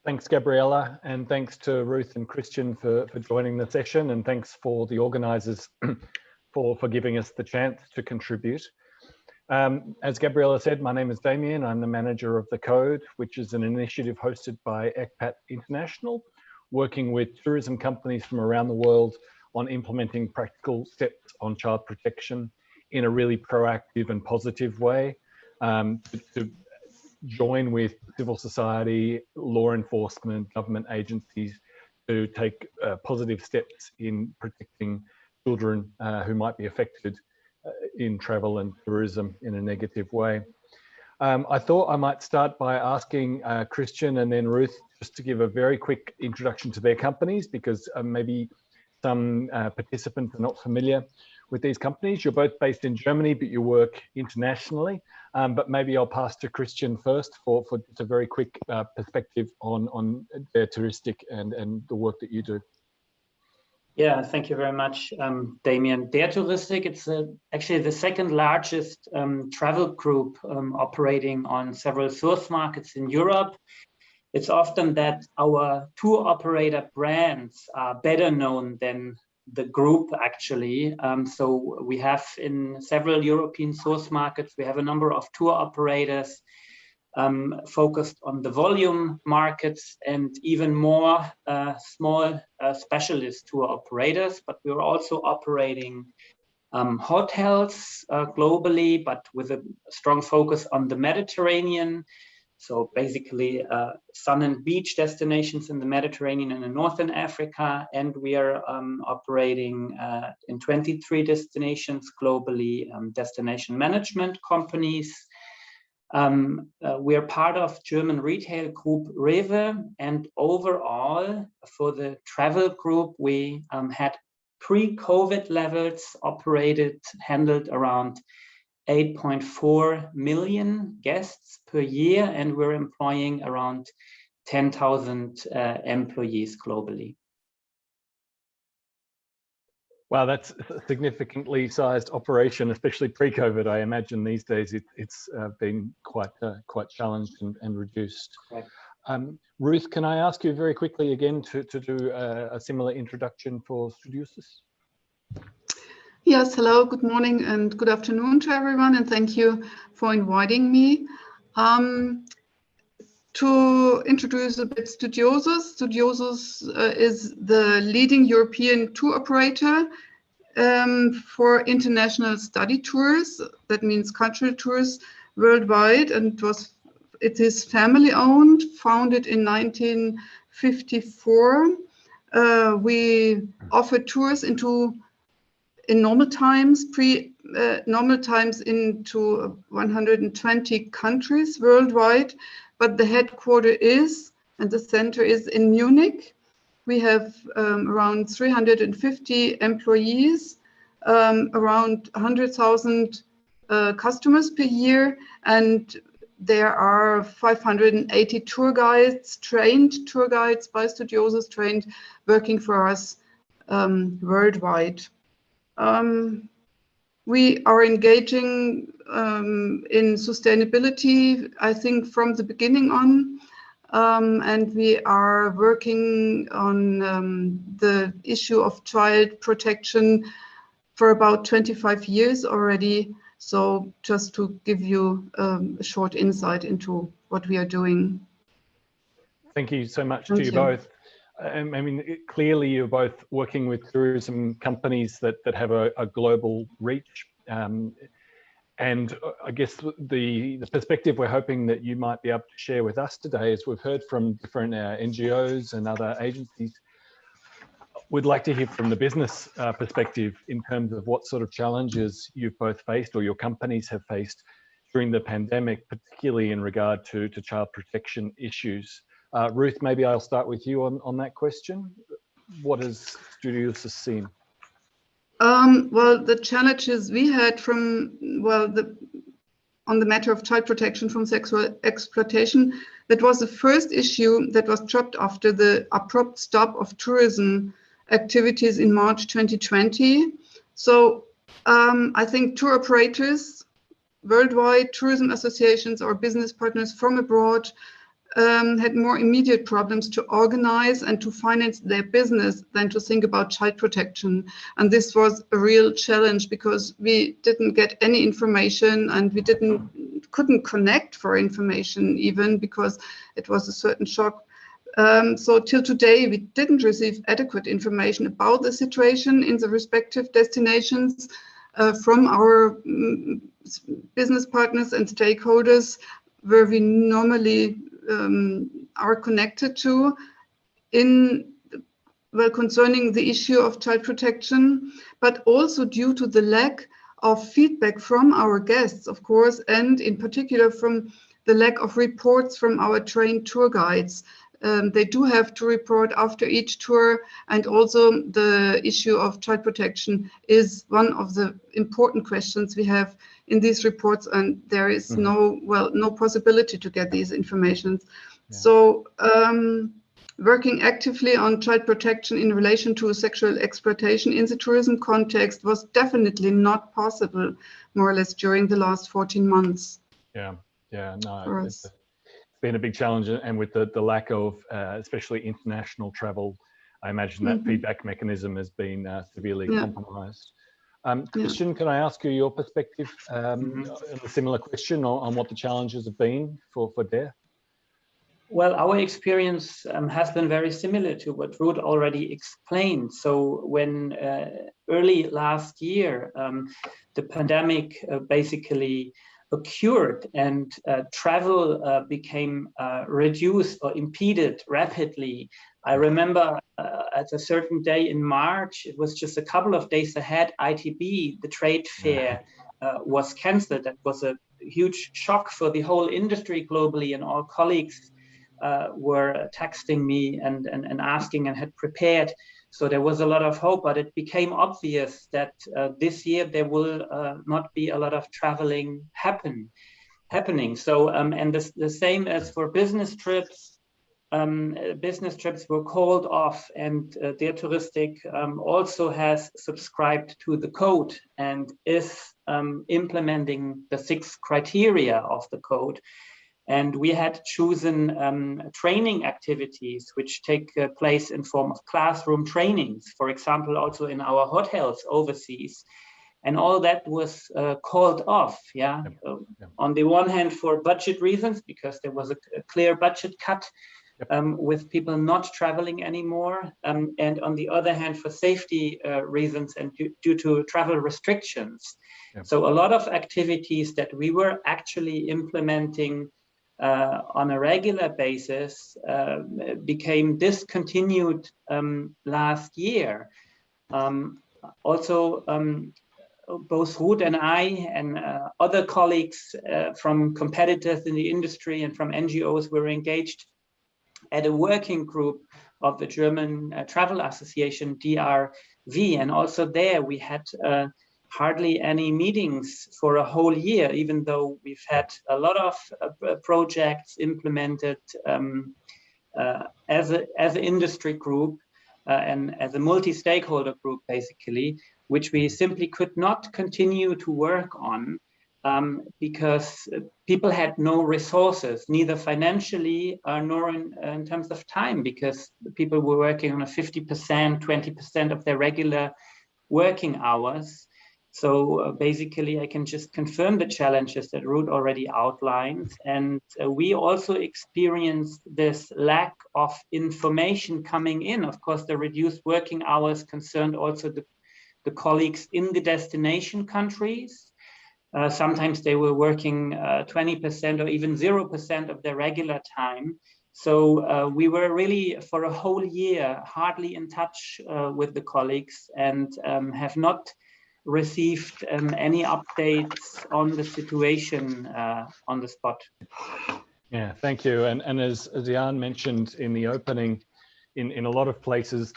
Thanks, Gabriela, and thanks to Ruth and Christian for joining the session, and thanks for the organisers for giving us the chance to contribute. As Gabriela said, my name is Damian. I'm the manager of the Code, which is an initiative hosted by ECPAT International, working with tourism companies from around the world on implementing practical steps on child protection in a really proactive and positive way, to join with civil society, law enforcement, government agencies to take positive steps in protecting children who might be affected in travel and tourism in a negative way. I thought I might start by asking Christian and then Ruth just to give a very quick introduction to their companies, because maybe some participants are not familiar with these companies. You're both based in Germany, but you work internationally. But maybe I'll pass to Christian first for just a very quick perspective on their Touristic and the work that you do. Yeah, thank you very much, Damian. Der Touristic, it's actually the second largest travel group operating on several source markets in Europe. It's often that our tour operator brands are better known than the group, actually. So we have in several European source markets, we have a number of tour operators focused on the volume markets, and even more small specialist tour operators. But we're also operating hotels globally, but with a strong focus on the Mediterranean. So basically sun and beach destinations in the Mediterranean and in Northern Africa. And we are operating in 23 destinations globally, destination management companies. We are part of German retail group Rewe, and overall for the travel group, we had pre-COVID levels handled around 8.4 million guests per year, and we're employing around 10,000 employees globally. Wow, that's a significantly sized operation, especially pre-COVID. I imagine these days it's been quite challenged and reduced. Right. Ruth, can I ask you very quickly again to do a similar introduction for Studiosus? Yes, hello, good morning and good afternoon to everyone, and thank you for inviting me. To introduce a bit Studiosus, Studiosus is the leading European tour operator for international study tours. That means cultural tours worldwide, and it is family owned, founded in 1954. We offer tours into in normal times, normal times into 120 countries worldwide, but the headquarter is, and the center is in Munich. We have around 350 employees, around 100,000 customers per year, and there are 580 tour guides, trained tour guides by Studiosus, trained, working for us worldwide. We are engaging in sustainability, I think, from the beginning on, and we are working on the issue of child protection for about 25 years already. So just to give you a short insight into what we are doing. Thank you so much to you both. I mean, clearly you're both working with tourism companies that have a global reach. And I guess the perspective we're hoping that you might be able to share with us today is we've heard from different NGOs and other agencies. We'd like to hear from the business perspective in terms of what sort of challenges you've both faced or your companies have faced during the pandemic, particularly in regard to child protection issues. Ruth, maybe I'll start with you on that question. What has Studiosus seen? Well, the challenges we had from, on the matter of child protection from sexual exploitation, that was the first issue that was dropped after the abrupt stop of tourism activities in March 2020. So I think tour operators, worldwide tourism associations or business partners from abroad had more immediate problems to organize and to finance their business than to think about child protection. And this was a real challenge because we didn't get any information and we couldn't connect for information even because it was a certain shock. So till today, we didn't receive adequate information about the situation in the respective destinations from our business partners and stakeholders where we normally are connected to concerning the issue of child protection, but also due to the lack of feedback from our guests, of course, and in particular from the lack of reports from our trained tour guides. They do have to report after each tour, and also the issue of child protection is one of the important questions we have in these reports, and there is no possibility to get these informations. Yeah. So working actively on child protection in relation to sexual exploitation in the tourism context was definitely not possible, more or less, during the last 14 months. Yeah, no, it's been a big challenge, and with the lack of especially international travel, I imagine that feedback mechanism has been severely compromised. Christian, can I ask you your perspective on a similar question on what the challenges have been for DARE? Well, our experience has been very similar to what Ruth already explained. So when early last year, the pandemic basically occurred and travel became reduced or impeded rapidly. I remember at a certain day in March, it was just a couple of days ahead, ITB, the trade fair, was cancelled. That was a huge shock for the whole industry globally, and all colleagues were texting me and asking and had prepared. So there was a lot of hope, but it became obvious that this year there will not be a lot of traveling happening. So and the same as for business trips. Business trips were called off, and DARE Touristic also has subscribed to the code and is implementing the 6 criteria of the code. And we had chosen training activities which take place in form of classroom trainings, for example, also in our hotels overseas. And all that was called off, on the one hand for budget reasons, because there was a clear budget cut with people not traveling anymore, and on the other hand for safety reasons and due to travel restrictions. So a lot of activities that we were actually implementing on a regular basis became discontinued last year. also both Ruth and I and other colleagues from competitors in the industry and from NGOs were engaged at a working group of the German Travel Association, DRV. And also there we had hardly any meetings for a whole year, even though we've had a lot of projects implemented as an industry group and as a multi-stakeholder group, basically, which we simply could not continue to work on because people had no resources, neither financially nor in terms of time, because people were working on a 50%, 20% of their regular working hours. So basically, I can just confirm the challenges that Ruth already outlined. And we also experienced this lack of information coming in. Of course, the reduced working hours concerned also the colleagues in the destination countries. Sometimes they were working 20% or even 0% of their regular time. So we were really for a whole year hardly in touch with the colleagues and have not received any updates on the situation on the spot. Yeah, thank you. And as Jan mentioned in the opening, in a lot of places,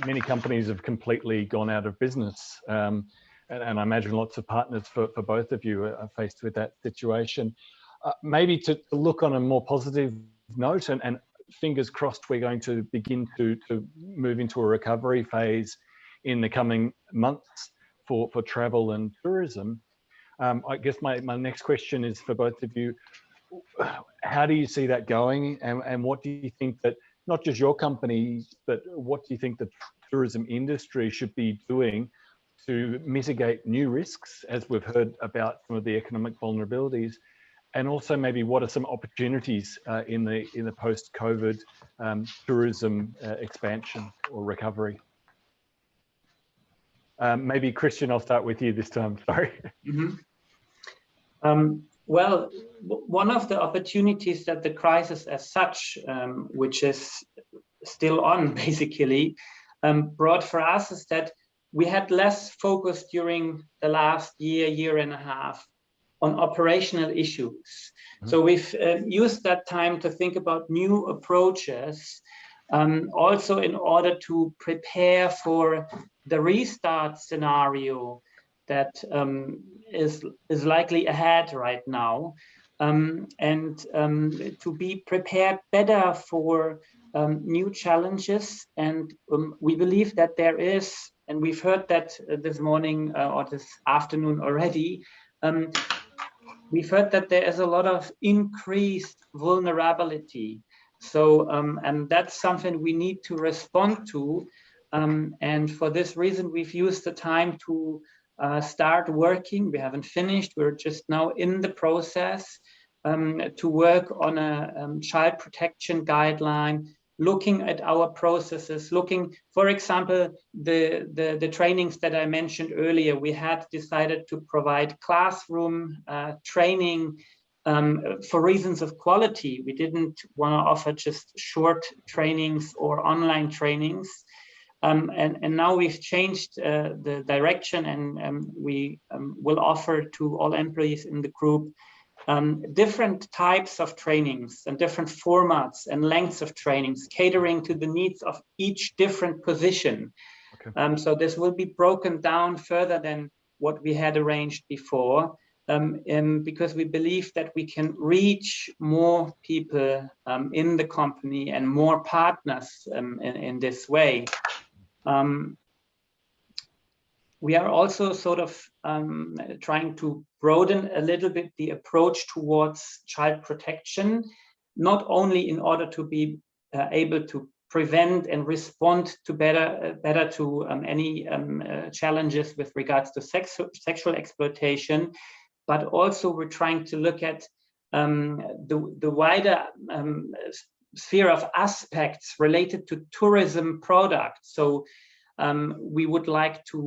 many companies have completely gone out of business. And I imagine lots of partners for both of you are faced with that situation. Maybe to look on a more positive note, and fingers crossed we're going to begin to move into a recovery phase in the coming months for travel and tourism. I guess my next question is for both of you. How do you see that going? And what do you think that, not just your company, but what do you think the tourism industry should be doing to mitigate new risks, as we've heard about some of the economic vulnerabilities? And also maybe what are some opportunities in the post-COVID tourism expansion or recovery? Maybe Christian, I'll start with you this time, sorry. Mm-hmm. Well, one of the opportunities that the crisis as such, which is still on basically, brought for us is that we had less focus during the last year and a half on operational issues. Mm-hmm. So we've used that time to think about new approaches, also in order to prepare for the restart scenario that is likely ahead right now, and to be prepared better for new challenges. And we believe that there is, and we've heard that this morning or this afternoon already, we've heard that there is a lot of increased vulnerability. So, and that's something we need to respond to. And for this reason, we've used the time to start working. We haven't finished. We're just now in the process to work on a child protection guideline, looking at our processes, looking, for example, the trainings that I mentioned earlier. We had decided to provide classroom training for reasons of quality. We didn't want to offer just short trainings or online trainings. And now we've changed the direction, and we will offer to all employees in the group different types of trainings and different formats and lengths of trainings, catering to the needs of each different position. Okay. So this will be broken down further than what we had arranged before, because we believe that we can reach more people in the company and more partners in this way. We are also sort of trying to broaden a little bit the approach towards child protection, not only in order to be able to prevent and respond to better to any challenges with regards to sexual exploitation, but also we're trying to look at the wider sphere of aspects related to tourism products. So we would like to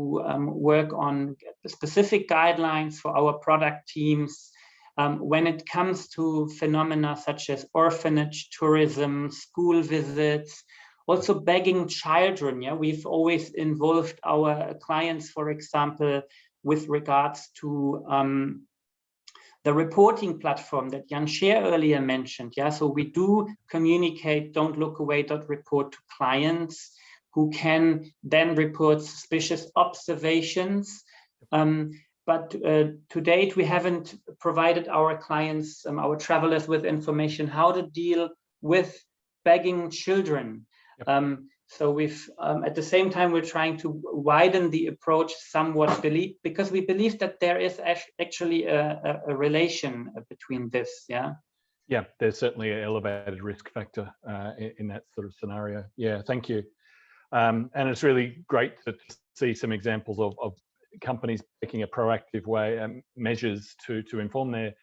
work on specific guidelines for our product teams when it comes to phenomena such as orphanage tourism, school visits, Also begging children, yeah, we've always involved our clients, for example, with regards to the reporting platform that Jan Scher earlier mentioned. Yeah, so we do communicate don't look away.report to clients who can then report suspicious observations. But to date, we haven't provided our clients, our travelers, with information how to deal with begging children. Yep. So we've, at the same time, we're trying to widen the approach somewhat, because we believe that there is actually a relation between this, yeah? Yeah, there's certainly an elevated risk factor in that sort of scenario. Yeah, thank you. And it's really great to see some examples of companies taking a proactive way, measures to inform their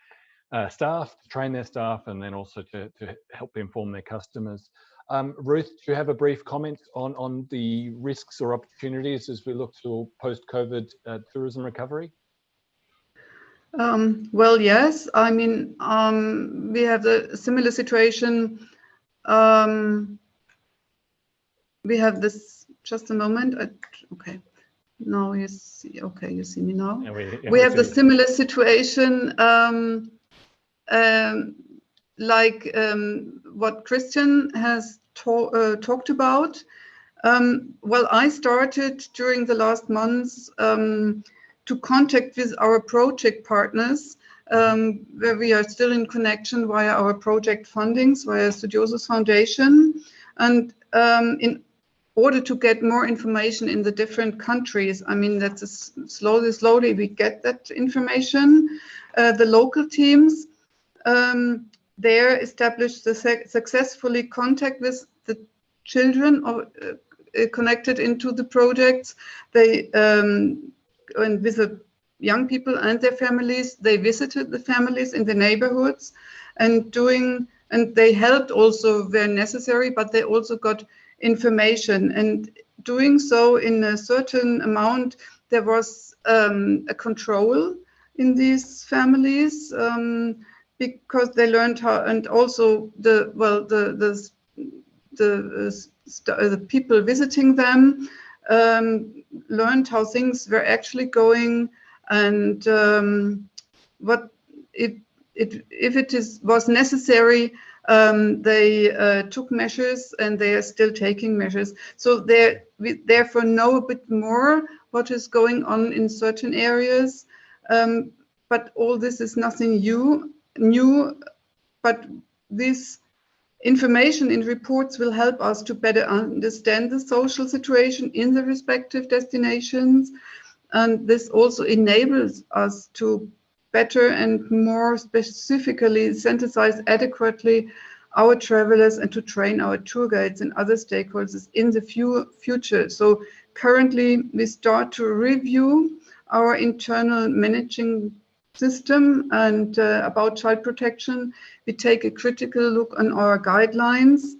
staff, to train their staff, and then also to help inform their customers. Ruth, do you have a brief comment on the risks or opportunities as we look to post-COVID tourism recovery? Well, yes. I mean, we have a similar situation. We have this, just a moment. Okay. No, you see, okay, you see me now. Yeah, we have the similar situation like what Christian has talked about. Well, I started during the last months to contact with our project partners, where we are still in connection via our project fundings, via Studiosus Foundation. And in order to get more information in the different countries, I mean, that's slowly we get that information. The local teams, there established the successfully contact with the children connected into the projects. They and with the young people and their families, they visited the families in the neighborhoods and they helped also where necessary, but they also got information, and doing so in a certain amount, there was a control in these families because they learned how, and also the people visiting them learned how things were actually going, and what if it was necessary. They took measures, and they are still taking measures. So we therefore know a bit more what is going on in certain areas. But all this is nothing new. But this information in reports will help us to better understand the social situation in the respective destinations. And this also enables us to better and more specifically synthesize adequately our travelers and to train our tour guides and other stakeholders in the future. So currently we start to review our internal managing system and about child protection. We take a critical look on our guidelines,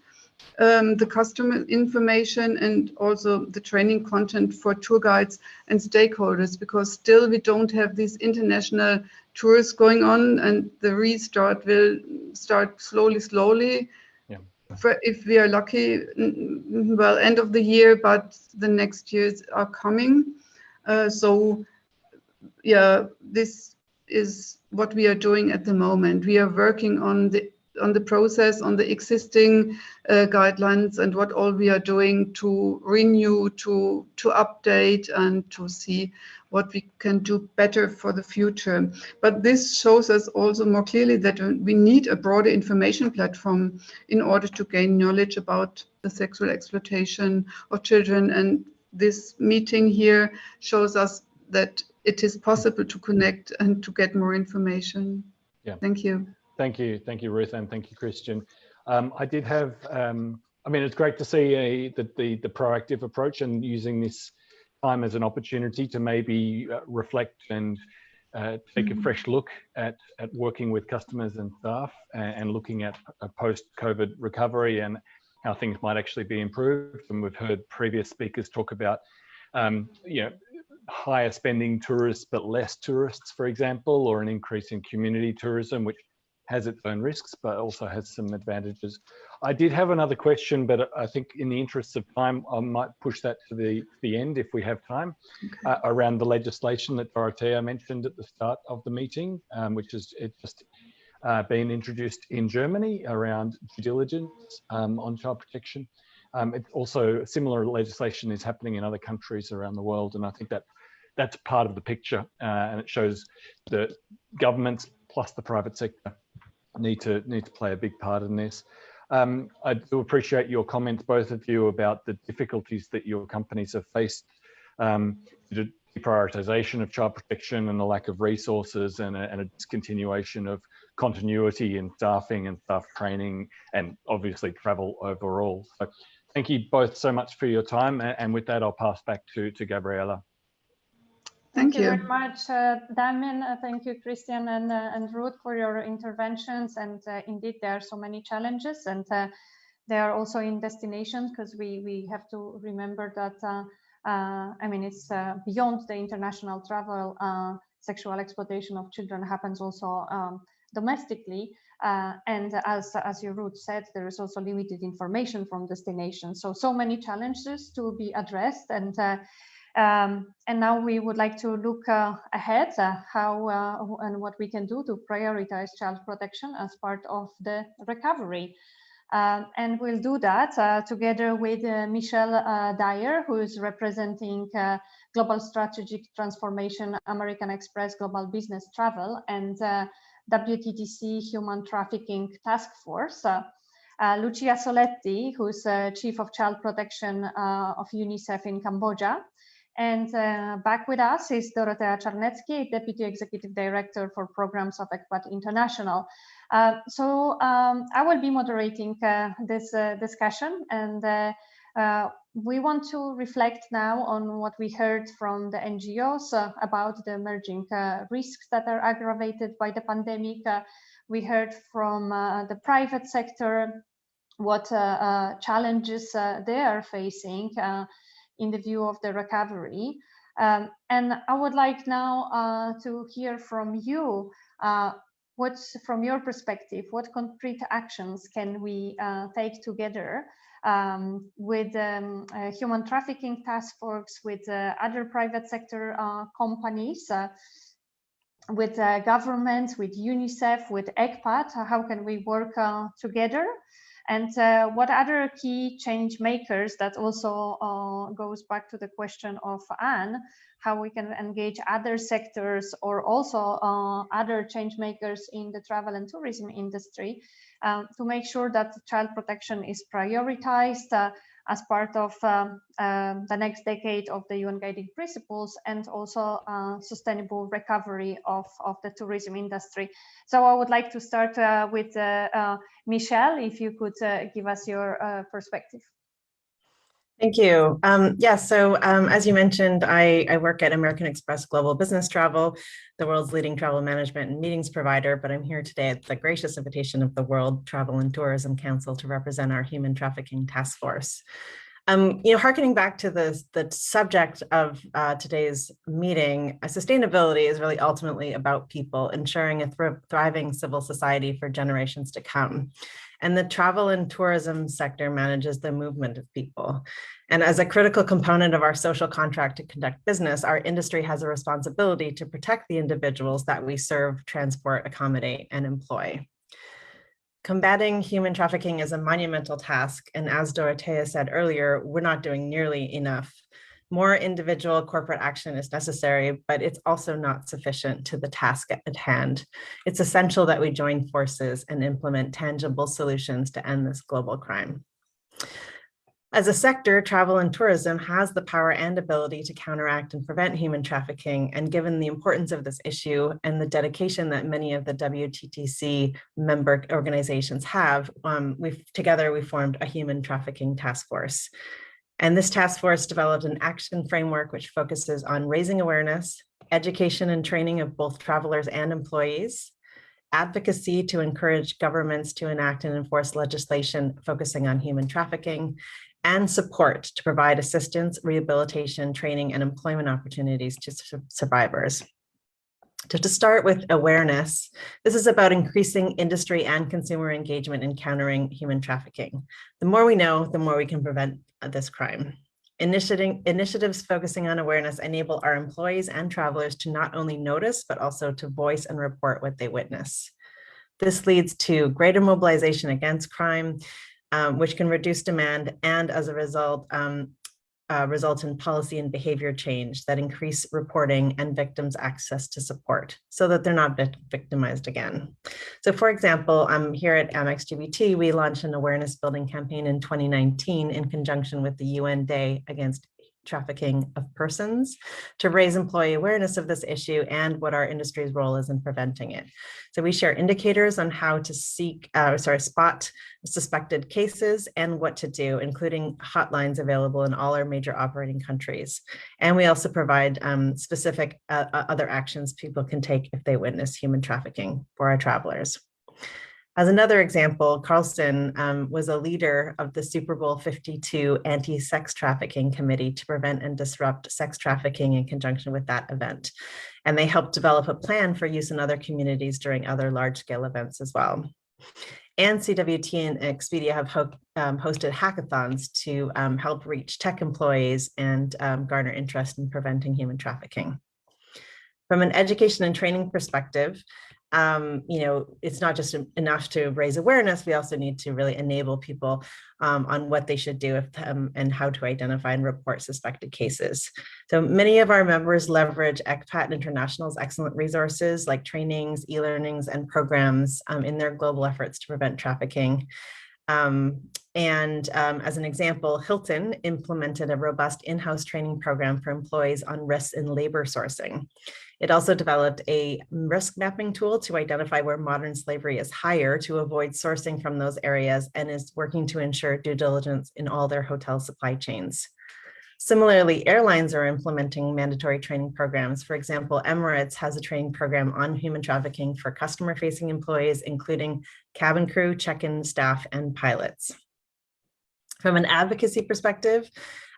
the customer information, and also the training content for tour guides and stakeholders, because still we don't have these international tours going on, and the restart will start slowly. Yeah. If we are lucky, well, end of the year, but the next years are coming. So yeah, this is what we are doing at the moment. We are working on the process, on the existing guidelines, and what all we are doing to renew, to update, and to see what we can do better for the future. But this shows us also more clearly that we need a broader information platform in order to gain knowledge about the sexual exploitation of children. And this meeting here shows us that it is possible to connect and to get more information. Yeah. Thank you. Thank you, Ruth, and thank you, Christian. I did have, I mean, it's great to see the proactive approach and using this time as an opportunity to maybe reflect and take a fresh look at working with customers and staff and looking at a post-COVID recovery and how things might actually be improved. And we've heard previous speakers talk about, higher spending tourists but less tourists, for example, or an increase in community tourism, which has its own risks, but also has some advantages. I did have another question, but I think in the interests of time, I might push that to the end if we have time, around the legislation that Dorothea mentioned at the start of the meeting, which is just been introduced in Germany around due diligence on child protection. It's also similar legislation is happening in other countries around the world, and I think that that's part of the picture, and it shows that governments plus the private sector need to play a big part in this. I do appreciate your comments, both of you, about the difficulties that your companies have faced, the deprioritization of child protection and the lack of resources, and a discontinuation of continuity in staffing and staff training, and obviously travel overall. So thank you both so much for your time, and with that I'll pass back to Gabriela. Thank you very much, Damien. Thank you, Christian and Ruth, for your interventions. And indeed, there are so many challenges, and they are also in destinations, because we have to remember that, I mean, it's beyond the international travel. Sexual exploitation of children happens also domestically. And as your Ruth said, there is also limited information from destinations. So many challenges to be addressed. And now we would like to look ahead, how and what we can do to prioritize child protection as part of the recovery. And we'll do that together with Michelle Dyer, who is representing Global Strategic Transformation, American Express Global Business Travel, and WTTC Human Trafficking Task Force. Lucia Soletti, who's Chief of Child Protection of UNICEF in Cambodia. And back with us is Dorothea Czarnecki, Deputy Executive Director for Programs of ECPAT International. So I will be moderating this discussion, and we want to reflect now on what we heard from the NGOs about the emerging risks that are aggravated by the pandemic. We heard from the private sector what challenges they are facing in the view of the recovery. And I would like now to hear from you, what's from your perspective, what concrete actions can we take together with Human Trafficking Task Force, with other private sector companies, with governments, with UNICEF, with ECPAT? How can we work together? And what other key change makers, that also goes back to the question of Anne, how we can engage other sectors or also other change makers in the travel and tourism industry to make sure that child protection is prioritized as part of the next decade of the UN Guiding Principles, and also sustainable recovery of the tourism industry. So I would like to start with Michelle, if you could give us your perspective. Thank you. So as you mentioned, I work at American Express Global Business Travel, the world's leading travel management and meetings provider, but I'm here today at the gracious invitation of the World Travel and Tourism Council to represent our Human Trafficking Task Force. Harkening back to the subject of today's meeting, sustainability is really ultimately about people, ensuring a thriving civil society for generations to come. And the travel and tourism sector manages the movement of people. And as a critical component of our social contract to conduct business, our industry has a responsibility to protect the individuals that we serve, transport, accommodate, and employ. Combating human trafficking is a monumental task, and as Dorothea said earlier, we're not doing nearly enough. More individual corporate action is necessary, but it's also not sufficient to the task at hand. It's essential that we join forces and implement tangible solutions to end this global crime. As a sector, travel and tourism has the power and ability to counteract and prevent human trafficking, and given the importance of this issue and the dedication that many of the WTTC member organizations have, together we formed a Human Trafficking Task Force. And this task force developed an action framework which focuses on raising awareness, education and training of both travelers and employees, advocacy to encourage governments to enact and enforce legislation focusing on human trafficking, and support to provide assistance, rehabilitation, training, and employment opportunities to survivors. So to start with awareness, this is about increasing industry and consumer engagement in countering human trafficking. The more we know, the more we can prevent this crime. Initiatives focusing on awareness enable our employees and travelers to not only notice, but also to voice and report what they witness. This leads to greater mobilization against crime, which can reduce demand and as a result, result in policy and behavior change that increase reporting and victims' access to support so that they're not victimized again. So for example, here at MXGBT, we launched an awareness building campaign in 2019 in conjunction with the UN Day Against Trafficking of Persons to raise employee awareness of this issue and what our industry's role is in preventing it. So we share indicators on how to spot suspected cases and what to do, including hotlines available in all our major operating countries. And we also provide specific other actions people can take if they witness human trafficking for our travelers. As another example, Carlson was a leader of the Super Bowl 52 Anti-Sex Trafficking Committee to prevent and disrupt sex trafficking in conjunction with that event. And they helped develop a plan for use in other communities during other large-scale events as well. And CWT and Expedia have hosted hackathons to help reach tech employees and garner interest in preventing human trafficking. From an education and training perspective, it's not just enough to raise awareness. We also need to really enable people on what they should do and how to identify and report suspected cases. So many of our members leverage ECPAT International's excellent resources like trainings, e-learnings, and programs in their global efforts to prevent trafficking. As an example, Hilton implemented a robust in-house training program for employees on risks in labor sourcing. It also developed a risk mapping tool to identify where modern slavery is higher to avoid sourcing from those areas and is working to ensure due diligence in all their hotel supply chains. Similarly, airlines are implementing mandatory training programs. For example, Emirates has a training program on human trafficking for customer-facing employees, including cabin crew, check-in staff, and pilots. From an advocacy perspective,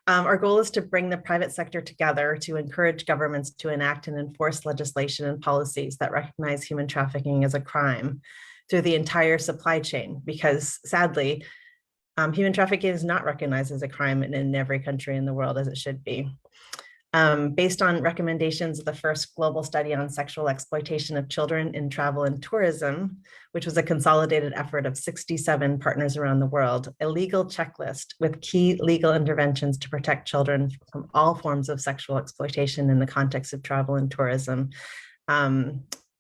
our goal is to bring the private sector together to encourage governments to enact and enforce legislation and policies that recognize human trafficking as a crime through the entire supply chain, because sadly, human trafficking is not recognized as a crime in every country in the world as it should be. Based on recommendations of the first global study on sexual exploitation of children in travel and tourism, which was a consolidated effort of 67 partners around the world, a legal checklist with key legal interventions to protect children from all forms of sexual exploitation in the context of travel and tourism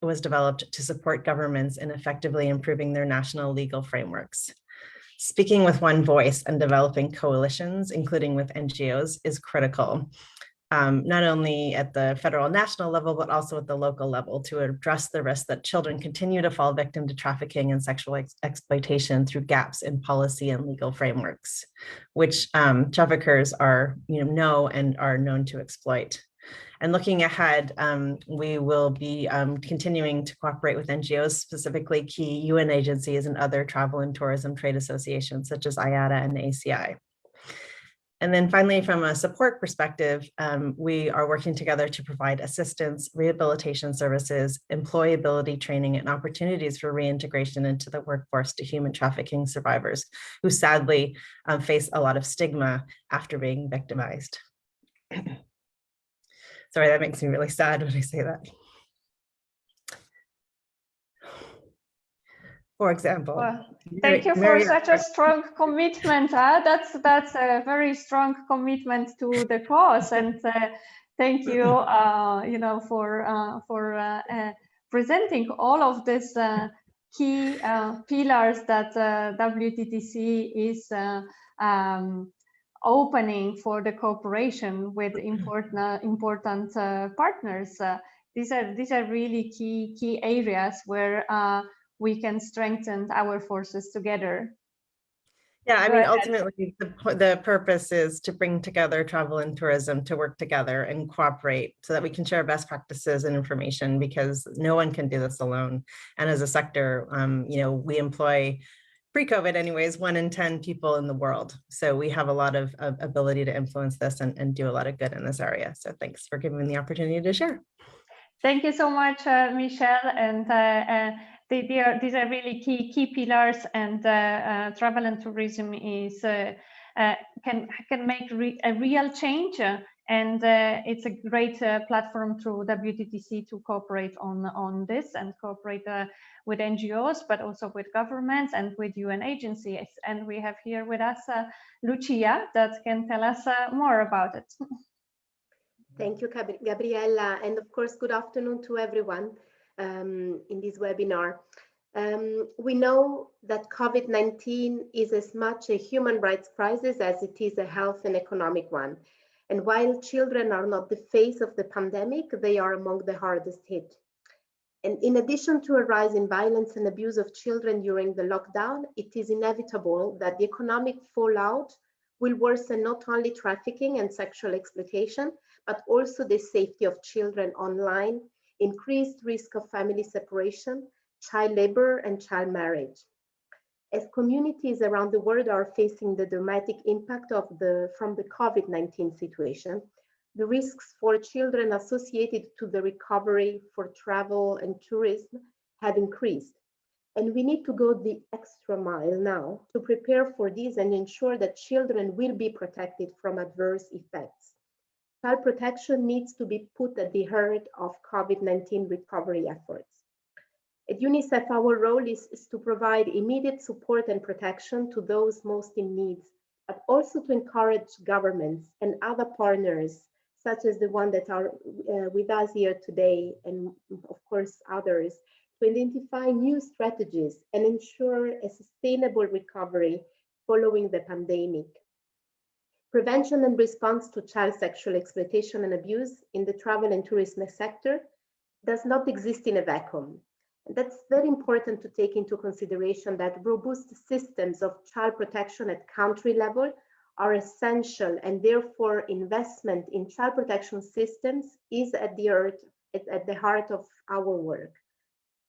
was developed to support governments in effectively improving their national legal frameworks. Speaking with one voice and developing coalitions, including with NGOs, is critical. Not only at the federal national level, but also at the local level to address the risk that children continue to fall victim to trafficking and sexual exploitation through gaps in policy and legal frameworks, which traffickers know and are known to exploit. And looking ahead, we will be continuing to cooperate with NGOs, specifically key UN agencies and other travel and tourism trade associations such as IATA and ACI. And then finally, from a support perspective, we are working together to provide assistance, rehabilitation services, employability training, and opportunities for reintegration into the workforce to human trafficking survivors who sadly face a lot of stigma after being victimized. Sorry, that makes me really sad when I say that. For example. Well, thank you for such a strong commitment. That's a very strong commitment to the cause, and thank you, for presenting all of these key pillars that WTTC is opening for the cooperation with important partners. These are really key areas where we can strengthen our forces together. Yeah, I mean, ultimately, the purpose is to bring together travel and tourism to work together and cooperate so that we can share best practices and information, because no one can do this alone. And as a sector, we employ, pre-COVID anyways, 1 in 10 people in the world. So we have a lot of ability to influence this and do a lot of good in this area. So thanks for giving me the opportunity to share. Thank you so much, Michelle. And these are really key pillars, and travel and tourism is can make a real change. And it's a great platform through WTTC to cooperate on this and cooperate with NGOs, but also with governments and with UN agencies. And we have here with us Lucia that can tell us more about it. Thank you, Gabriella. And of course, good afternoon to everyone in this webinar. We know that COVID-19 is as much a human rights crisis as it is a health and economic one. And while children are not the face of the pandemic, they are among the hardest hit. And in addition to a rise in violence and abuse of children during the lockdown, it is inevitable that the economic fallout will worsen not only trafficking and sexual exploitation, but also the safety of children online, increased risk of family separation, child labor, and child marriage. As communities around the world are facing the dramatic impact from the COVID-19 situation, the risks for children associated to the recovery for travel and tourism have increased. And we need to go the extra mile now to prepare for this and ensure that children will be protected from adverse effects. Child protection needs to be put at the heart of COVID-19 recovery efforts. At UNICEF, our role is to provide immediate support and protection to those most in need, but also to encourage governments and other partners, such as the one that are with us here today, and of course others, to identify new strategies and ensure a sustainable recovery following the pandemic. Prevention and response to child sexual exploitation and abuse in the travel and tourism sector does not exist in a vacuum. That's very important to take into consideration that robust systems of child protection at country level are essential, and therefore investment in child protection systems is at the heart of our work.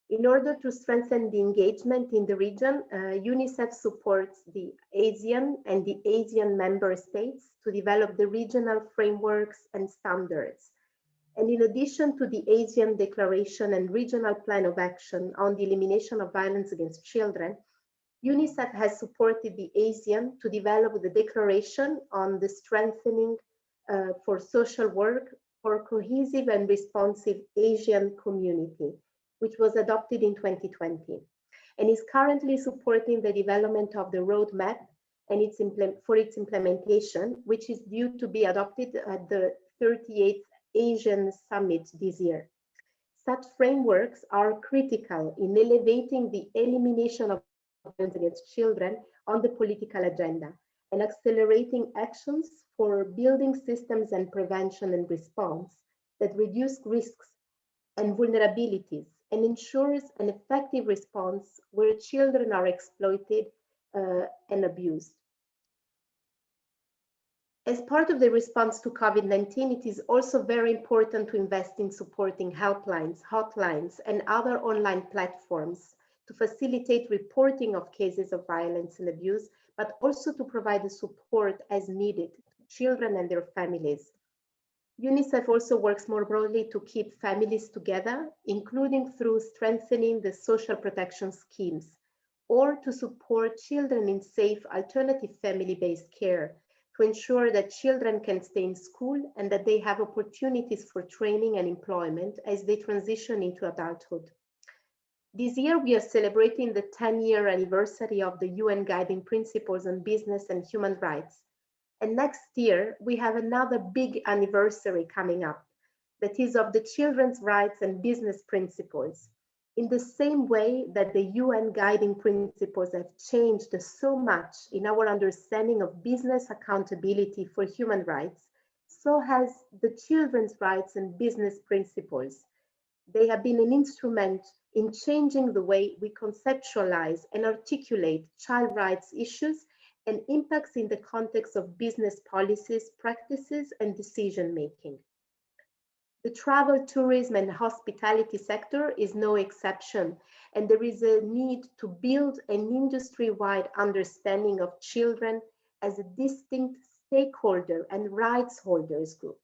In order to strengthen the engagement in the region, UNICEF supports the ASEAN and the ASEAN member states to develop the regional frameworks and standards. And in addition to the ASEAN Declaration and Regional Plan of Action on the elimination of violence against children, UNICEF has supported the ASEAN to develop the Declaration on the Strengthening for Social Work for Cohesive and Responsive Asian Community, which was adopted in 2020, and is currently supporting the development of the roadmap and for its implementation, which is due to be adopted at the 38th Asian Summit this year. Such frameworks are critical in elevating the elimination of violence against children on the political agenda and accelerating actions for building systems and prevention and response that reduce risks and vulnerabilities and ensures an effective response where children are exploited and abused. As part of the response to COVID-19, it is also very important to invest in supporting helplines, hotlines, and other online platforms to facilitate reporting of cases of violence and abuse, but also to provide the support as needed to children and their families. UNICEF also works more broadly to keep families together, including through strengthening the social protection schemes, or to support children in safe alternative family-based care, to ensure that children can stay in school and that they have opportunities for training and employment as they transition into adulthood. This year, we are celebrating the 10-year anniversary of the UN Guiding Principles on Business and Human Rights. And next year, we have another big anniversary coming up, that is of the Children's Rights and Business Principles. In the same way that the UN Guiding Principles have changed so much in our understanding of business accountability for human rights, so has the Children's Rights and Business Principles. They have been an instrument in changing the way we conceptualize and articulate child rights issues and impacts in the context of business policies, practices, and decision-making. The travel, tourism, and hospitality sector is no exception, and there is a need to build an industry-wide understanding of children as a distinct stakeholder and rights holders group.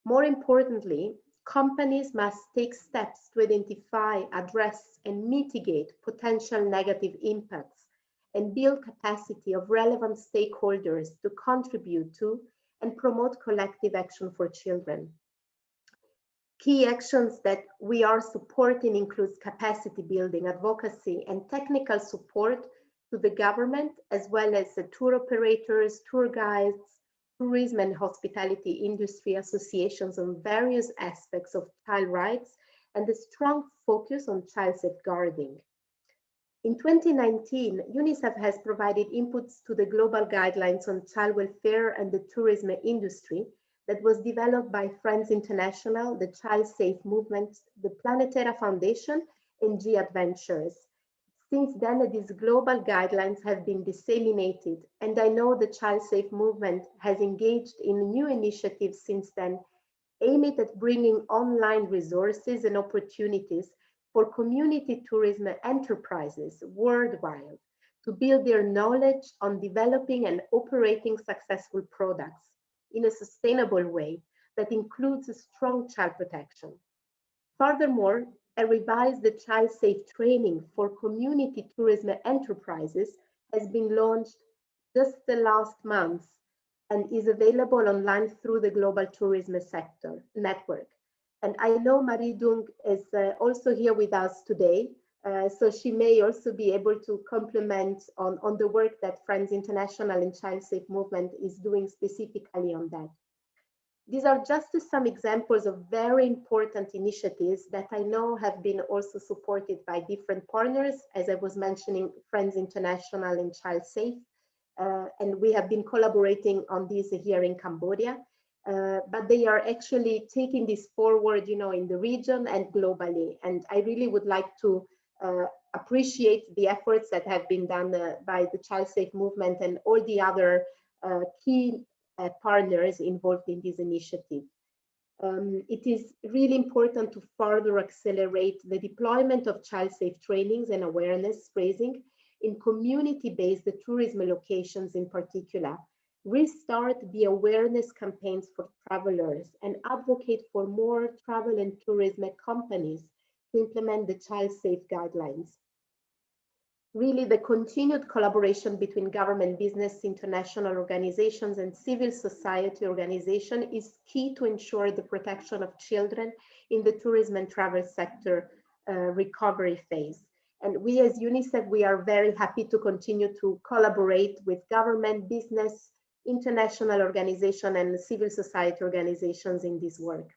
More importantly, companies must take steps to identify, address, and mitigate potential negative impacts and build capacity of relevant stakeholders to contribute to and promote collective action for children. Key actions that we are supporting includes capacity building, advocacy, and technical support to the government, as well as the tour operators, tour guides, tourism and hospitality industry associations on various aspects of child rights, and a strong focus on child safeguarding. In 2019, UNICEF has provided inputs to the global guidelines on child welfare and the tourism industry that was developed by Friends International, the Child Safe Movement, the Planetera Foundation, and G Adventures. Since then, these global guidelines have been disseminated, and I know the Child Safe Movement has engaged in new initiatives since then, aimed at bringing online resources and opportunities for community tourism enterprises worldwide to build their knowledge on developing and operating successful products in a sustainable way that includes a strong child protection. Furthermore, a revised child safe training for community tourism enterprises has been launched just the last month and is available online through the Global Tourism Sector Network. And I know Marie Dung is also here with us today, so she may also be able to complement on the work that Friends International and Child Safe Movement is doing specifically on that. These are just some examples of very important initiatives that I know have been also supported by different partners, as I was mentioning, Friends International and Child Safe, and we have been collaborating on this here in Cambodia. But they are actually taking this forward, you know, in the region and globally. And I really would like to appreciate the efforts that have been done by the Child Safe Movement and all the other key partners involved in this initiative. It is really important to further accelerate the deployment of child safe trainings and awareness raising in community-based tourism locations in particular, restart the awareness campaigns for travelers, and advocate for more travel and tourism companies to implement the child safe guidelines. Really, the continued collaboration between government, business, international organizations, and civil society organizations is key to ensure the protection of children in the tourism and travel sector recovery phase. And we as UNICEF, we are very happy to continue to collaborate with government, business, international organizations, and civil society organizations in this work.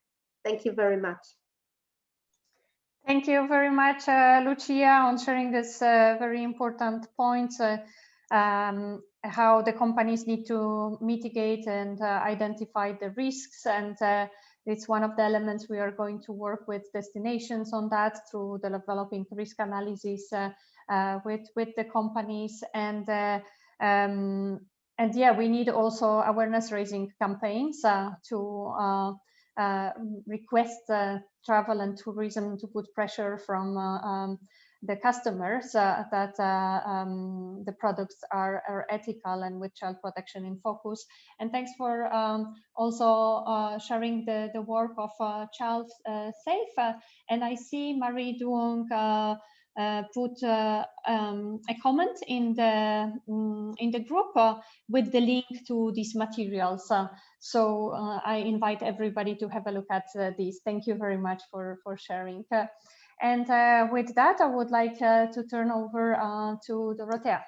Thank you very much. Thank you very much, Lucia, on sharing this very important points, how the companies need to mitigate and identify the risks. And it's one of the elements we are going to work with destinations on that through the developing risk analysis with the companies. And yeah, we need also awareness raising campaigns to request travel and tourism to put pressure from the customers that the products are ethical and with child protection in focus. And thanks for also sharing the work of Child Safe. And I see Marie Dung put a comment in the group with the link to these materials. So I invite everybody to have a look at these. Thank you very much for sharing. And with that, I would like to turn over to Dorothea.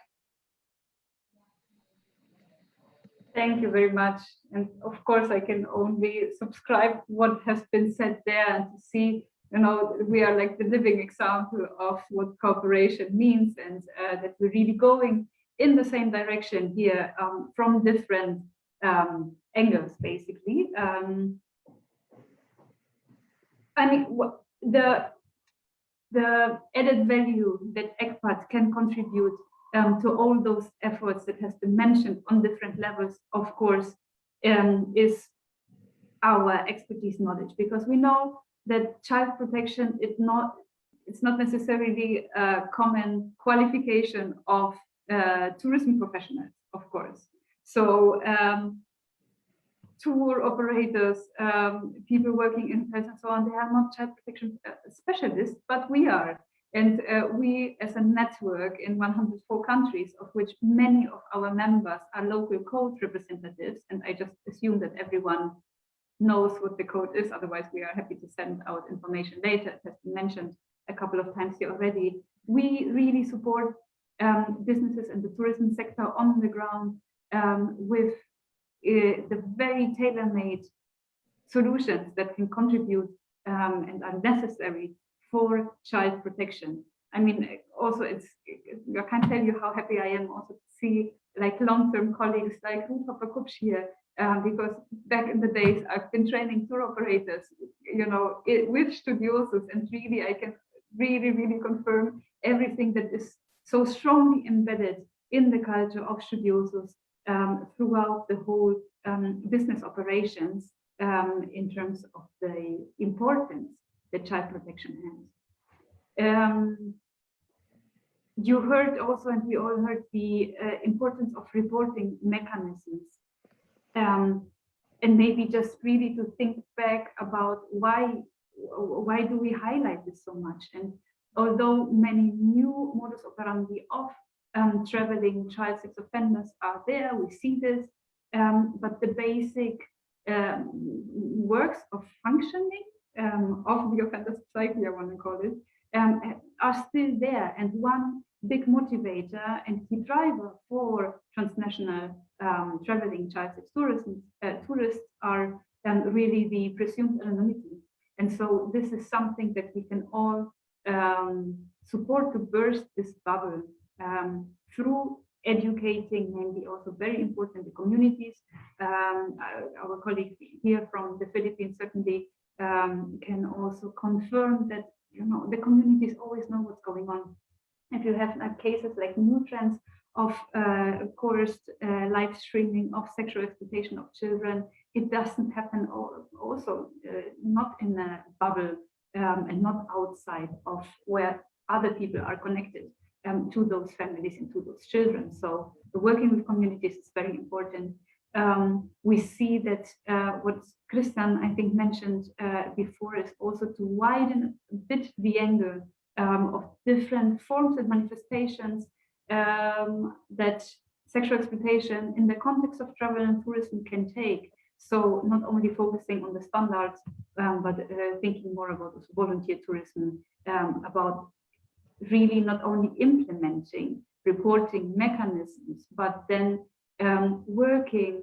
Thank you very much. And of course, I can only subscribe what has been said there and to see, you know, we are like the living example of what cooperation means, and that we're really going in the same direction here from different angles, basically. I mean, the added value that ECPAT can contribute to all those efforts that has been mentioned on different levels, of course, is our expertise knowledge, because we know that child protection it's not necessarily a common qualification of tourism professionals, of course. So tour operators, people working in hotels and so on, they are not child protection specialists, but we are. And we, as a network in 104 countries, of which many of our members are local code representatives, and I just assume that everyone knows what the code is, otherwise we are happy to send out information later. It has been mentioned a couple of times here already. We really support businesses in the tourism sector on the ground with the very tailor-made solutions that can contribute and are necessary for child protection. I mean, also I can't tell you how happy I am also to see like long-term colleagues like Ruth Hopper-Kupsch here, because back in the days I've been training tour operators, you know, with Studiosus, and really I can really confirm everything that is so strongly embedded in the culture of Studiosus throughout the whole business operations in terms of the importance that child protection has. You heard also, and we all heard, the importance of reporting mechanisms. And maybe just really to think back about why do we highlight this so much? And although many new modus operandi of traveling child sex offenders are there, we see this, but the basic works of functioning of the offender psyche, I want to call it, are still there. And one big motivator and key driver for transnational traveling child sex tourists are really the presumed anonymity. And so this is something that we can all support to burst this bubble through educating, maybe also very important, the communities. Our colleague here from the Philippines certainly can also confirm that, you know, the communities always know what's going on. If you have cases like new trends of coerced live streaming of sexual exploitation of children, it doesn't happen also not in a bubble and not outside of where other people are connected to those families and to those children. So working with communities is very important. We see that what Christian, I think, mentioned before is also to widen a bit the angle of different forms and manifestations that sexual exploitation in the context of travel and tourism can take. So not only focusing on the standards, but thinking more about volunteer tourism, about really not only implementing reporting mechanisms, but then working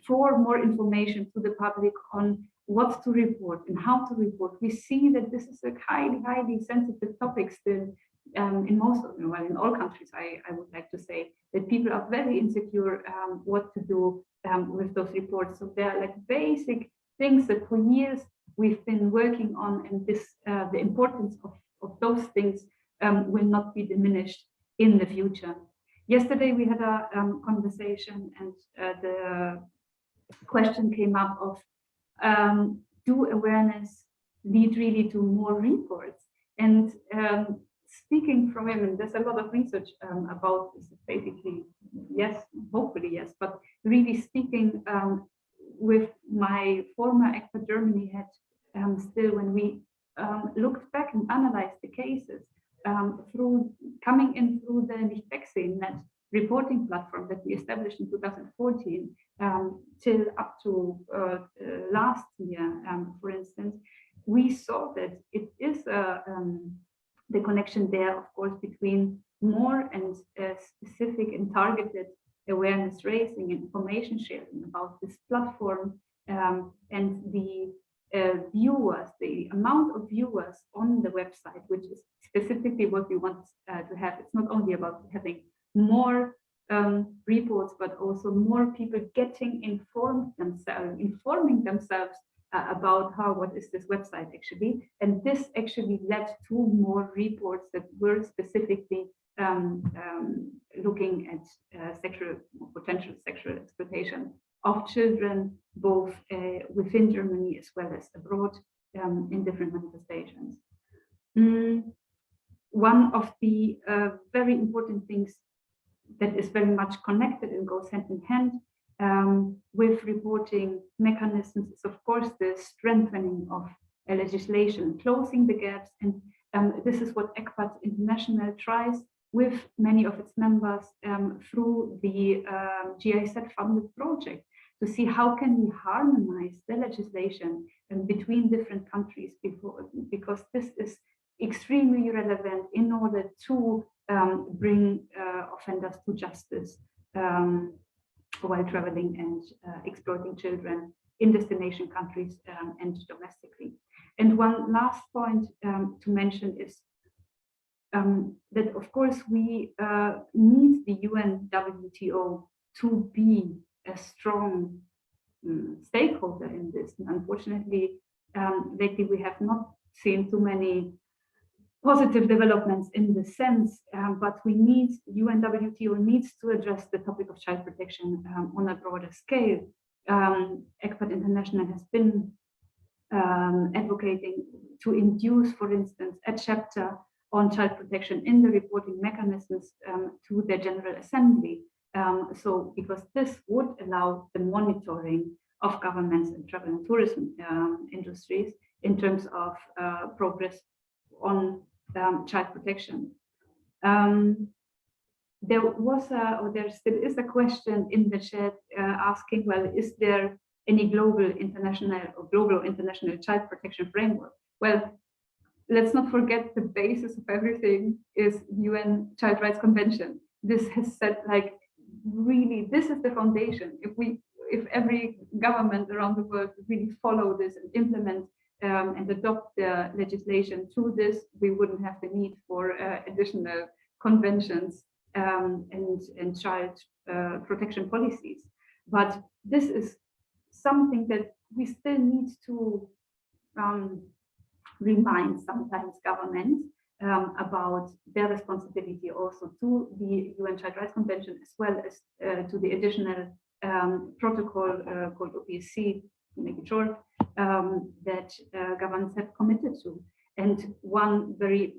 for more information to the public on what to report and how to report. We see that this is a highly sensitive topic still in most of them, well, in all countries, I would like to say, that people are very insecure what to do with those reports. So there are like basic things that for years we've been working on, and this the importance of those things will not be diminished in the future. Yesterday we had a conversation, and the question came up of do awareness lead really to more reports? And speaking from him, and there's a lot of research about this, basically yes, hopefully yes, but really speaking with my former ECPAT Germany head, still when we looked back and analyzed the cases through coming in through the Nicht-Wechseln reporting platform that we established in 2014 till up to last year, for instance, we saw that it is the connection there, of course, between more and specific and targeted awareness raising and information sharing about this platform and the viewers, the amount of viewers on the website, which is specifically what we want to have. It's not only about having more reports, but also more people informing themselves about what is this website actually. And this actually led to more reports that were specifically looking at potential sexual exploitation of children, both within Germany as well as abroad in different manifestations. One of the very important things that is very much connected and goes hand in hand with reporting mechanisms is, of course, the strengthening of legislation, closing the gaps. And this is what ECPAT International tries with many of its members through the GIZ-funded project, to see how can we harmonize the legislation between different countries, because this is extremely relevant in order to bring offenders to justice while traveling and exploiting children in destination countries and domestically. And one last point to mention is that, of course, we need the UNWTO to be a strong stakeholder in this. And unfortunately, lately we have not seen too many positive developments in this sense, but we need, UNWTO needs to address the topic of child protection on a broader scale. ECPAT International has been advocating to induce, for instance, a chapter on child protection in the reporting mechanisms to the General Assembly. So, because this would allow the monitoring of governments and travel and tourism industries in terms of progress on child protection. There was or there still is a question in the chat asking, well, is there any global international child protection framework? Well, let's not forget the basis of everything is UN Child Rights Convention. This has said, like, really, this is the foundation. If every government around the world really follow this and implement and adopt the legislation through this, we wouldn't have the need for additional conventions and child protection policies. But this is something that we still need to remind sometimes governments about their responsibility also to the UN Child Rights Convention, as well as to the additional protocol called OPSC, to make it short, that governments have committed to. And one very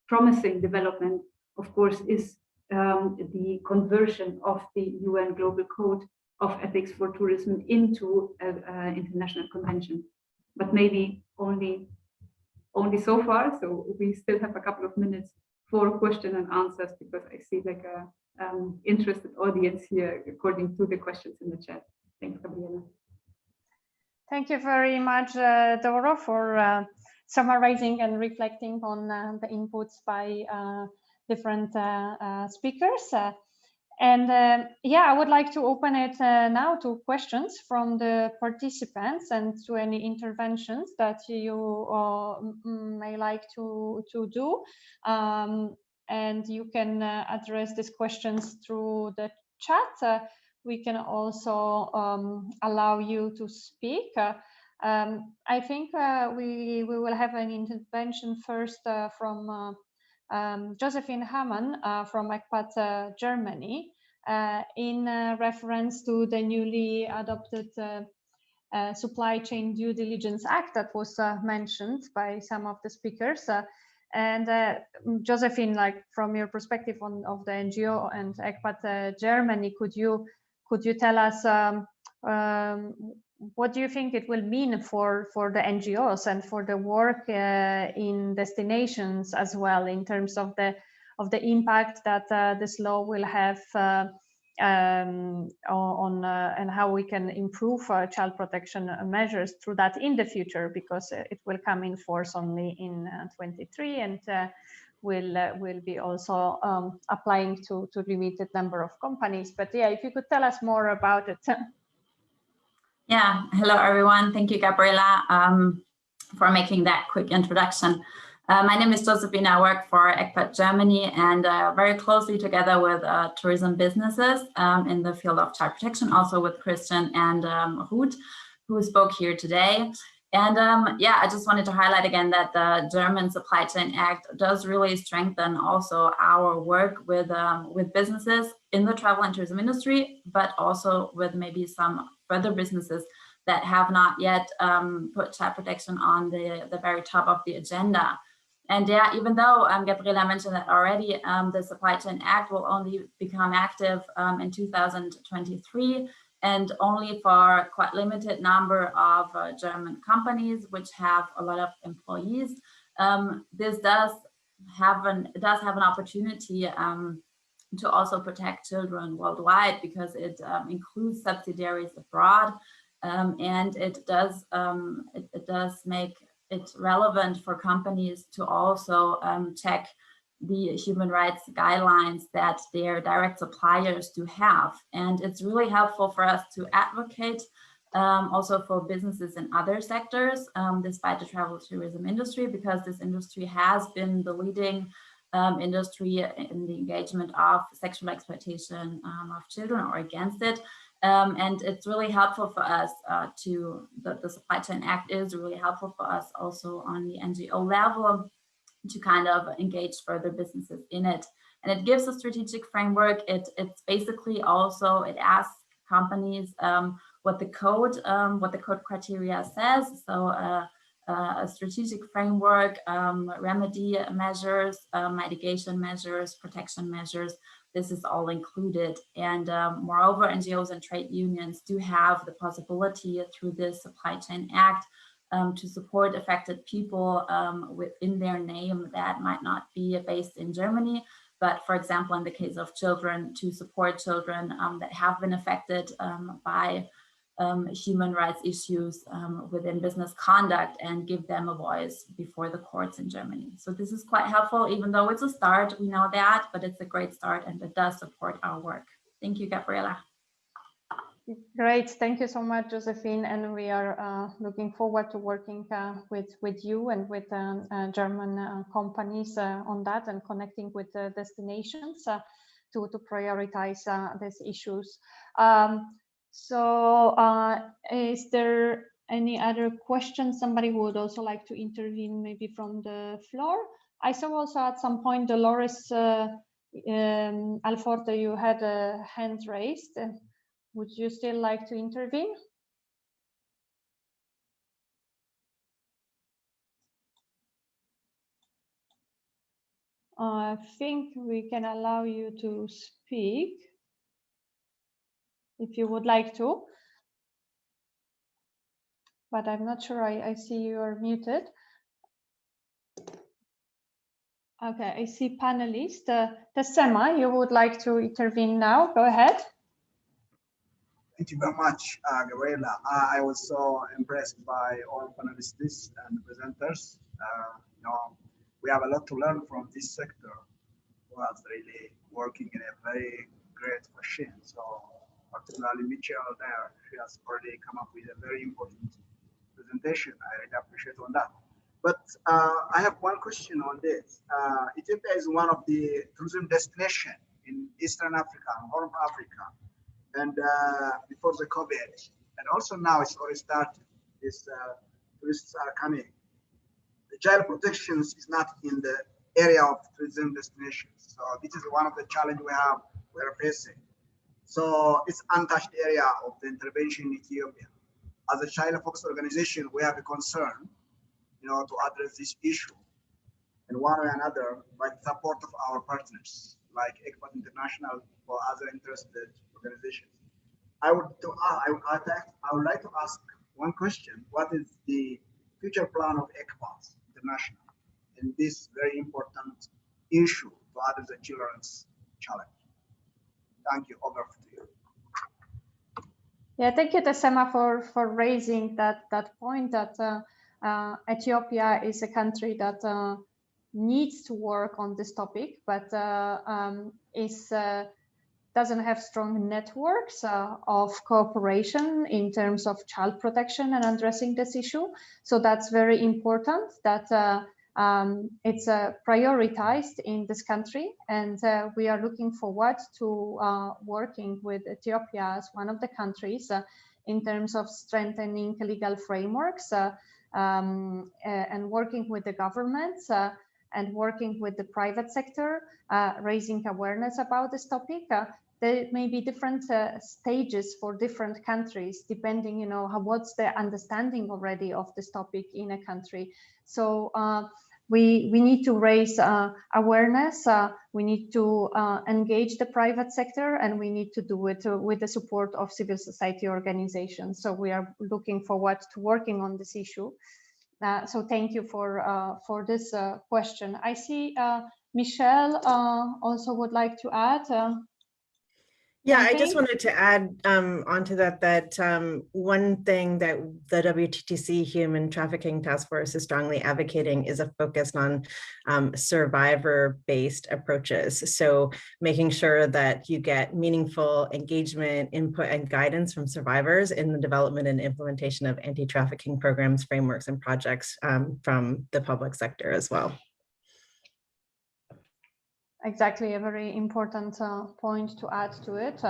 promising development, of course, is the conversion of the UN Global Code of Ethics for Tourism into an international convention, but maybe only so far. So we still have a couple of minutes for question and answers, because I see like a interested audience here according to the questions in the chat. Thanks, Gabriela. Thank you very much, Doro, for summarizing and reflecting on the inputs by different speakers. Yeah, I would like to open it now to questions from the participants and to any interventions that you may like to do. And you can address these questions through the chat. We can also allow you to speak. I think we will have an intervention first from Josephine Hamann from ECPAT Germany in reference to the newly adopted Supply Chain Due Diligence Act that was mentioned by some of the speakers. And Josephine, like from your perspective of the NGO and ECPAT Germany, could you tell us what do you think it will mean for the NGOs and for the work in destinations as well, in terms of the impact that this law will have on and how we can improve child protection measures through that in the future, because it will come in force only in 23 and will be also applying to limited number of companies. But yeah, if you could tell us more about it. Yeah, hello everyone. Thank you, Gabriela, for making that quick introduction. My name is Josephine. I work for ECPAT Germany and very closely together with tourism businesses in the field of child protection, also with Christian and Ruth, who spoke here today. And yeah, I just wanted to highlight again that the German Supply Chain Act does really strengthen also our work with businesses in the travel and tourism industry, but also with maybe some further businesses that have not yet put child protection on the very top of the agenda. And yeah, even though Gabriela mentioned that already, the Supply Chain Act will only become active in 2023, and only for quite limited number of German companies which have a lot of employees. This does have an opportunity to also protect children worldwide, because it includes subsidiaries abroad, and it does make it relevant for companies to also check the human rights guidelines that their direct suppliers do have. And it's really helpful for us to advocate also for businesses in other sectors, despite the travel tourism industry, because this industry has been the leading industry in the engagement of sexual exploitation of children or against it. And it's really helpful for us the Supply Chain Act is really helpful for us also on the NGO level to kind of engage further businesses in it. And it gives a strategic framework. It's basically also, it asks companies what the code criteria says. So a strategic framework, remedy measures, mitigation measures, protection measures, this is all included. And moreover, NGOs and trade unions do have the possibility through this Supply Chain Act to support affected people within their name that might not be based in Germany, but for example, in the case of children, to support children that have been affected by human rights issues within business conduct, and give them a voice before the courts in Germany. So this is quite helpful, even though it's a start, we know that, but it's a great start and it does support our work. Thank you, Gabriela. Great, thank you so much, Josephine, and we are looking forward to working with you and with German companies on that, and connecting with the destinations to prioritize these issues. Is there any other questions? Somebody who would also like to intervene, maybe from the floor? I saw also at some point, Dolores Alforte, you had a hand raised. Would you still like to intervene? I think we can allow you to speak if you would like to, but I'm not sure. I see you are muted. Okay, I see panelist. Tessema, you would like to intervene now. Go ahead. Thank you very much, Gabriela. I was so impressed by all panelists and presenters. We have a lot to learn from this sector, who is really working in a very great fashion. So, particularly Michelle there, she has already come up with a very important presentation. I really appreciate on that. But I have one question on this. Ethiopia is one of the tourism destinations in Eastern Africa, Horn of Africa. And before the COVID, and also now it's already started, these tourists are coming. The child protection is not in the area of tourism destinations. So this is one of the challenges we're facing. So it's untouched area of the intervention in Ethiopia. As a child-focused organization, we have a concern, to address this issue in one way or another by the support of our partners like ECPAT International or other interested organizations. I would like to ask one question: what is the future plan of ECPAT International in this very important issue to address the children's challenge? Thank you. Over to you. Yeah, thank you, Tessema, for raising that point that Ethiopia is a country that needs to work on this topic, but doesn't have strong networks of cooperation in terms of child protection and addressing this issue. So that's very important that it's prioritized in this country, and we are looking forward to working with Ethiopia as one of the countries in terms of strengthening legal frameworks and working with the governments and working with the private sector, raising awareness about this topic. There may be different stages for different countries, depending, what's the understanding already of this topic in a country. So we need to raise awareness, we need to engage the private sector, and we need to do it with the support of civil society organizations. So we are looking forward to working on this issue. So thank you for this question. I see Michelle also would like to add. Yeah, I just wanted to add onto that one thing that the WTTC Human Trafficking Task Force is strongly advocating is a focus on survivor-based approaches. So making sure that you get meaningful engagement, input, and guidance from survivors in the development and implementation of anti-trafficking programs, frameworks, and projects from the public sector as well. Exactly, a very important point to add to it.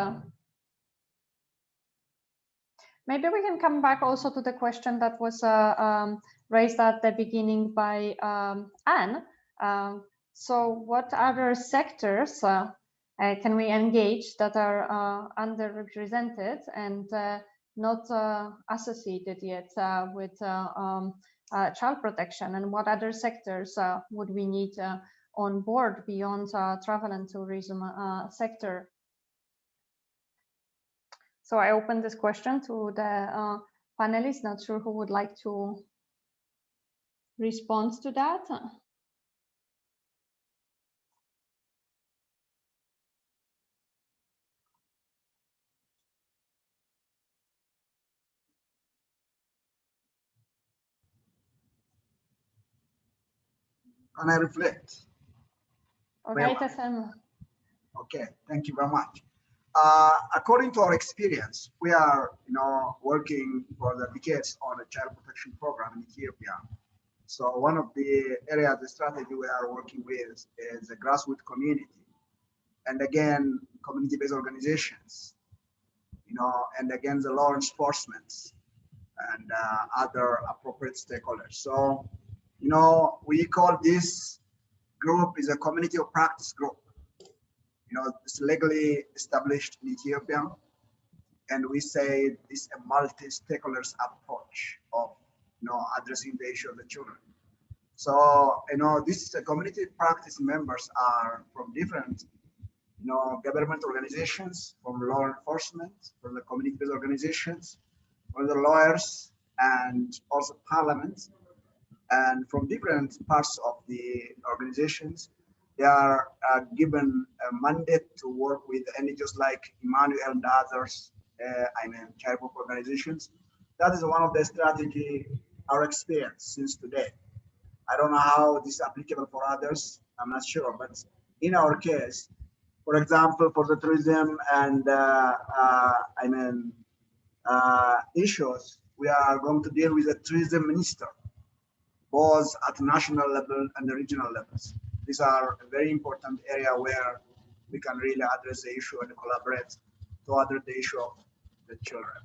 Maybe we can come back also to the question that was raised at the beginning by Anne. So what other sectors can we engage that are underrepresented and not associated yet with child protection, and what other sectors would we need on board beyond travel and tourism sector? So I open this question to the panelists. Not sure who would like to respond to that. Can I reflect? Okay, okay, thank you very much. According to our experience, we are, working for the decades on a child protection program in Ethiopia. So one of the areas, the strategy we are working with is the grassroots community, and again, community-based organizations, and again, the law enforcement and other appropriate stakeholders. So, we call this group is a community of practice group. It's legally established in Ethiopia, and we say this is a multi-stakeholders approach of, addressing the issue of the children. So, this community practice members are from different, government organizations, from law enforcement, from the community-based organizations, from the lawyers, and also parliament, and from different parts of the organizations. They are given a mandate to work with NGOs like Emmanuel and others, child organizations. That is one of the strategy, our experience since today. I don't know how this is applicable for others, I'm not sure, but in our case, for example, for the tourism and issues, we are going to deal with the tourism minister, both at national level and the regional levels. These are a very important area where we can really address the issue and collaborate to address the issue of the children.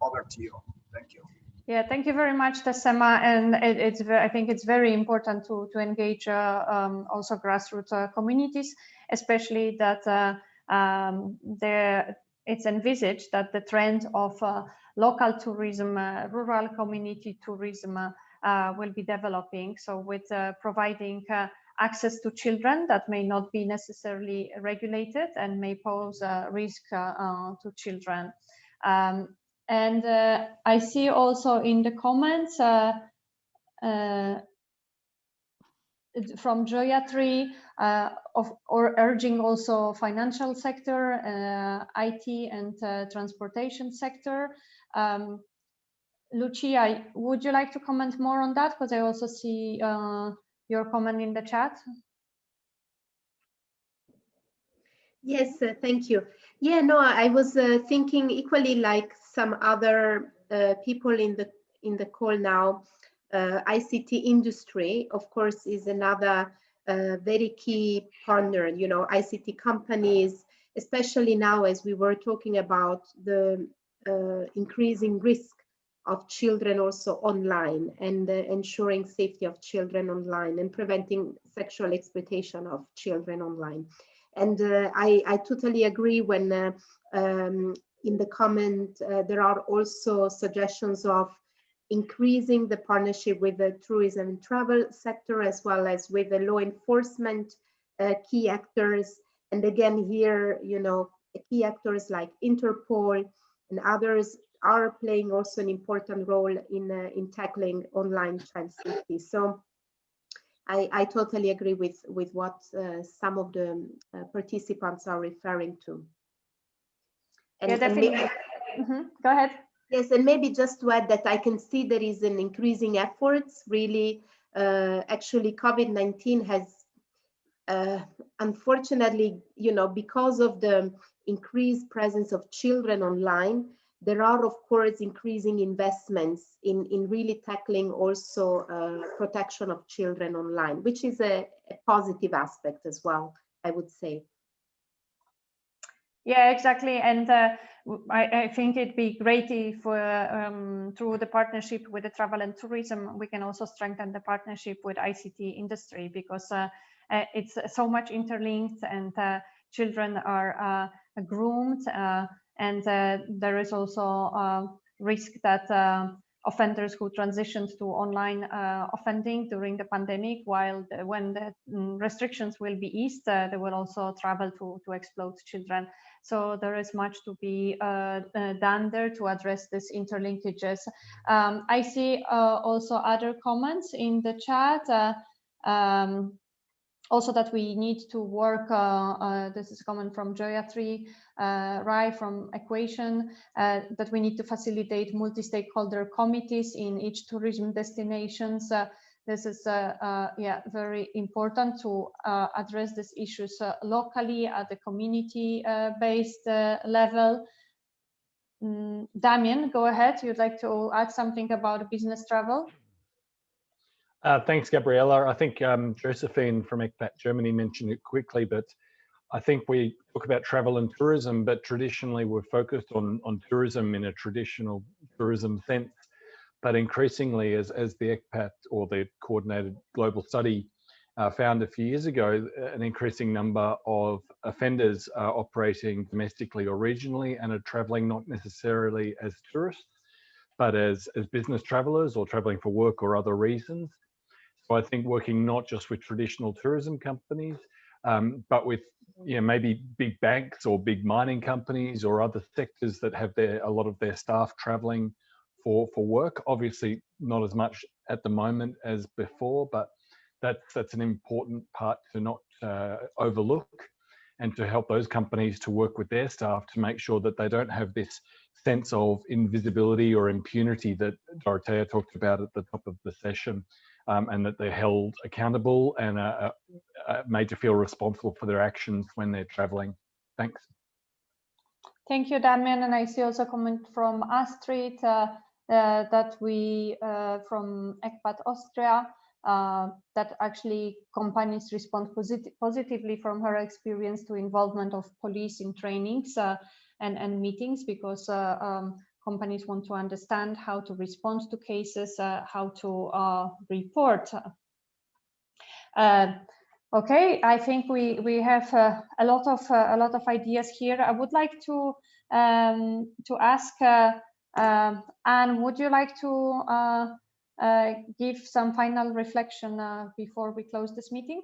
Over to you. Thank you. Yeah, thank you very much, Tesema. And I think it's very important to engage also grassroots communities, especially that it's envisaged that the trend of local tourism, rural community tourism will be developing. So with providing access to children that may not be necessarily regulated and may pose a risk to children. And I see also in the comments from Joyatri urging also financial sector, IT and transportation sector. Lucia, would you like to comment more on that? Because I also see your comment in the chat. Yes, thank you. Yeah, no, I was thinking equally like some other people in the call now. ICT industry, of course, is another very key partner. ICT companies, especially now as we were talking about the increasing risk of children also online, and ensuring safety of children online and preventing sexual exploitation of children online. And I totally agree when in the comment there are also suggestions of increasing the partnership with the tourism and travel sector, as well as with the law enforcement key actors. And again, here, you know, key actors like Interpol and others are playing also an important role in tackling online child safety. So I totally agree with what some of the participants are referring to. And, yeah, definitely. Go ahead. Yes, and maybe just to add that I can see there is an increasing efforts. Really, actually, COVID-19 has, unfortunately, you know, because of the increased presence of children online, there are, of course, increasing investments in really tackling also protection of children online, which is a positive aspect as well, I would say. Yeah, exactly. And I think it'd be great if through the partnership with the travel and tourism, we can also strengthen the partnership with ICT industry, because it's so much interlinked, and children are groomed, and there is also risk that offenders who transitioned to online offending during the pandemic, when the restrictions will be eased, they will also travel to exploit children. So there is much to be done there to address these interlinkages. I see also other comments in the chat. Also that we need to work, this is coming from Joyatri Rai from Equation, that we need to facilitate multi-stakeholder committees in each tourism destinations. This is yeah, very important to address these issues locally at the community-based level. Damien, go ahead. You'd like to add something about business travel? Thanks, Gabriella. I think Josephine from ECPAT Germany mentioned it quickly, but I think we talk about travel and tourism, but traditionally we're focused on tourism in a traditional tourism sense. But increasingly, as the ECPAT, or the Coordinated Global Study, found a few years ago, an increasing number of offenders are operating domestically or regionally and are traveling not necessarily as tourists, but as business travelers or traveling for work or other reasons. So I think working not just with traditional tourism companies, but with, you know, maybe big banks or big mining companies or other sectors that have a lot of their staff traveling for work. Obviously not as much at the moment as before, but that's an important part to not overlook, and to help those companies to work with their staff to make sure that they don't have this sense of invisibility or impunity that Dorothea talked about at the top of the session. And that they're held accountable and made to feel responsible for their actions when they're traveling. Thanks. Thank you, Damien. And I see also a comment from Astrid that we, from ECPAT Austria, that actually companies respond positively from her experience to involvement of police in trainings and meetings, because companies want to understand how to respond to cases, how to report. Okay, I think we have a lot of ideas here. I would like to ask Anne, would you like to give some final reflection before we close this meeting?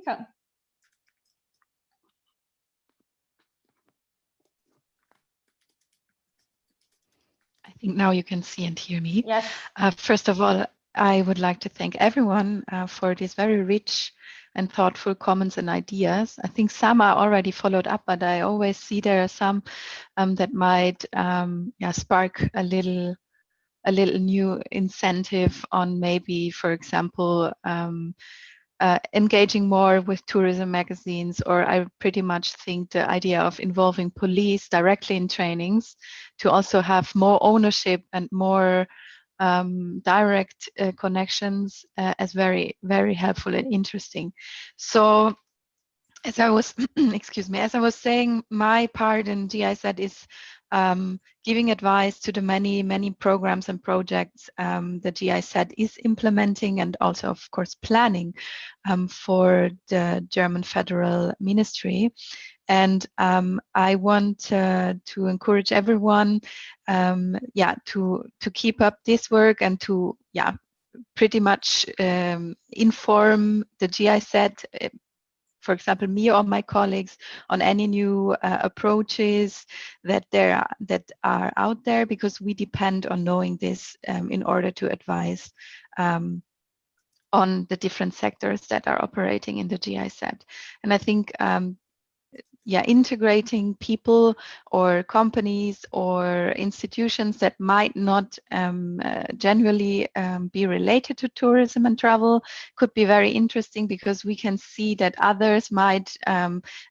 I think now you can see and hear me. Yes. First of all, I would like to thank everyone for these very rich and thoughtful comments and ideas. I think some are already followed up, but I always see there are some that might spark a little new incentive on maybe, for example, engaging more with tourism magazines, or I pretty much think the idea of involving police directly in trainings to also have more ownership and more direct connections as very, very helpful and interesting. So as I was, excuse me, as I was saying, my part in GIZ is giving advice to the many programs and projects that GIZ is implementing, and also, of course, planning for the German Federal Ministry. And I want to encourage everyone, to keep up this work and to, pretty much inform the GIZ, for example, me or my colleagues, on any new approaches that are out there, because we depend on knowing this in order to advise on the different sectors that are operating in the GIZ. And I think integrating people or companies or institutions that might not genuinely be related to tourism and travel could be very interesting, because we can see that others might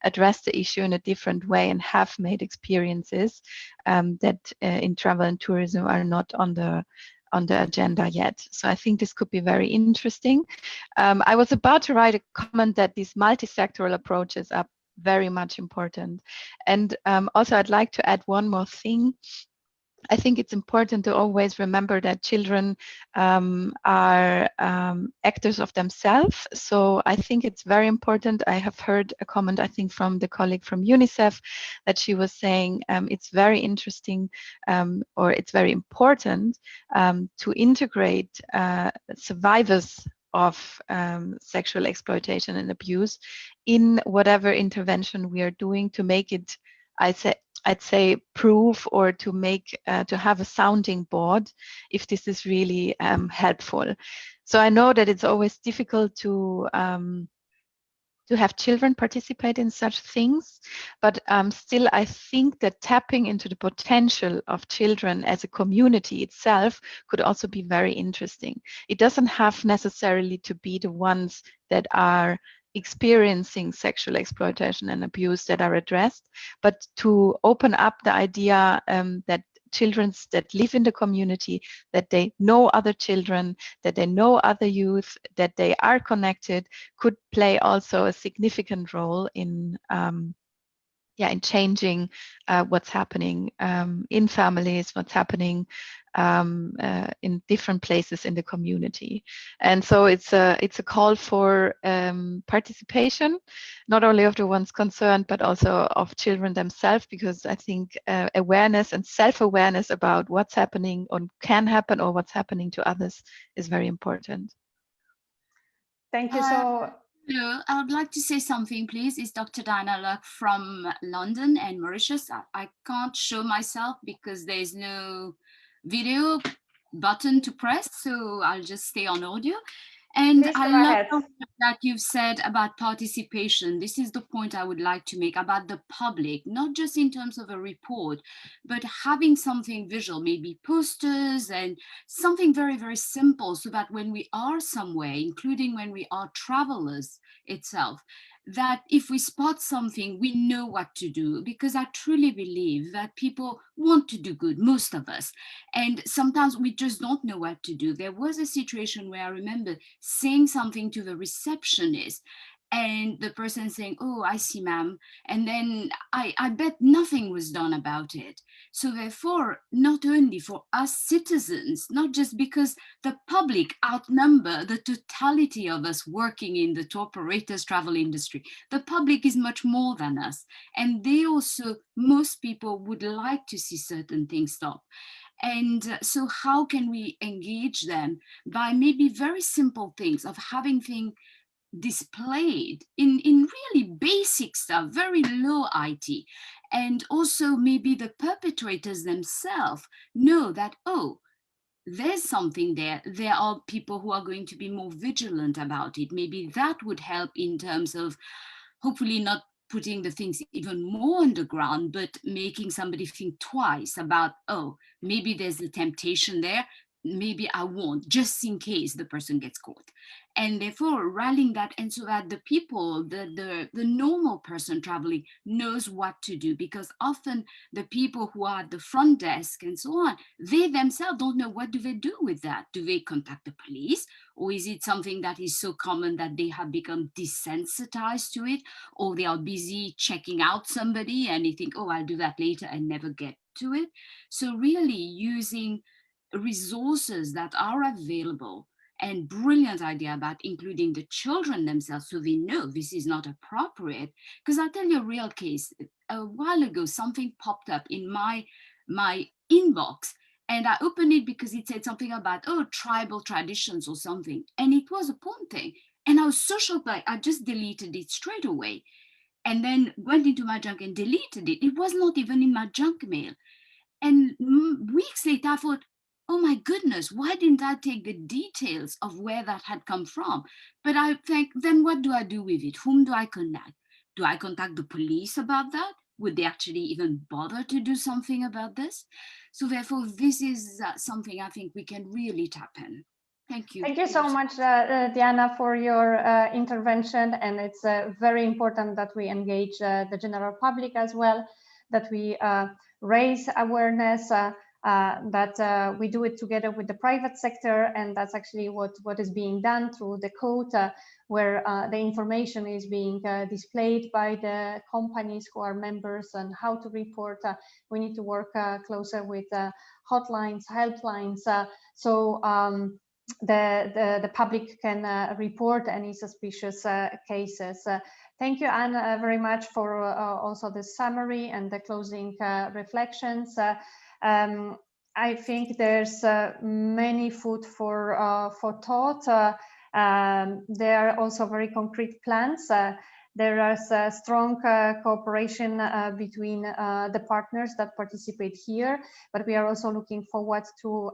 address the issue in a different way and have made experiences that in travel and tourism are not on the agenda yet. So I think this could be very interesting. I was about to write a comment that these multi-sectoral approaches are very much important. And also I'd like to add one more thing. I think it's important to always remember that children are actors of themselves. So I think it's very important. I have heard a comment, I think, from the colleague from UNICEF, that she was saying it's very interesting, or it's very important to integrate survivors of sexual exploitation and abuse in whatever intervention we are doing, to make it, I'd say, proof, or to make to have a sounding board if this is really helpful. So I know that it's always difficult to have children participate in such things, but still I think that tapping into the potential of children as a community itself could also be very interesting. It doesn't have necessarily to be the ones that are experiencing sexual exploitation and abuse that are addressed, but to open up the idea that children that live in the community, that they know other children, that they know other youth, that they are connected, could play also a significant role in changing what's happening in families, what's happening in different places in the community. And so it's a call for participation, not only of the ones concerned, but also of children themselves, because I think awareness and self-awareness about what's happening or can happen or what's happening to others is very important. Thank you. So hello, I would like to say something, please. It's Dr. Diana Luck from London and Mauritius. I can't show myself because there's no video button to press, so I'll just stay on audio. And I love that you've said about participation. This is the point I would like to make about the public, not just in terms of a report, but having something visual, maybe posters and something very, very simple, so that when we are somewhere, including when we are travelers itself, that if we spot something, we know what to do, because I truly believe that people want to do good, most of us, and sometimes we just don't know what to do. There was a situation where I remember saying something to the receptionist, and the person saying, "Oh, I see, ma'am," and then I bet nothing was done about it. So therefore, not only for us citizens, not just because the public outnumber the totality of us working in the tour operators travel industry, the public is much more than us. And they also, most people would like to see certain things stop. And so how can we engage them? By maybe very simple things of having things displayed in really basic stuff, very low IT. And also maybe the perpetrators themselves know that, oh, there's something there. There are people who are going to be more vigilant about it. Maybe that would help in terms of hopefully not putting the things even more underground, but making somebody think twice about, oh, maybe there's a temptation there. maybe I won't, just in case the person gets caught. And therefore rallying that, and so that the people, the normal person traveling knows what to do, because often the people who are at the front desk and so on, they themselves don't know what do they do with that. Do they contact the police, or is it something that is so common that they have become desensitized to it, or they are busy checking out somebody and they think, oh, I'll do that later, and never get to it. So really using resources that are available, and brilliant idea about including the children themselves so they know this is not appropriate. Because I'll tell you a real case. A while ago, something popped up in my inbox, and I opened it because it said something about, oh, tribal traditions or something. And it was a porn thing. And I was so shocked, like I just deleted it straight away. And then went into my junk and deleted it. It was not even in my junk mail. And weeks later, I thought, oh my goodness, why didn't I take the details of where that had come from? But I think, then what do I do with it? Whom do I contact? Do I contact the police about that? Would they actually even bother to do something about this? So therefore, this is something I think we can really tap in. Thank you. Thank you so much, Diana, for your intervention. And it's very important that we engage the general public as well, that we raise awareness, that we do it together with the private sector. And that's actually what is being done through the code, where the information is being displayed by the companies who are members and how to report. We need to work closer with hotlines, helplines. So the public can report any suspicious cases. Thank you, Anne, very much for also the summary and the closing reflections. I think there's many food for thought. There are also very concrete plans. There is a strong cooperation between the partners that participate here, but we are also looking forward to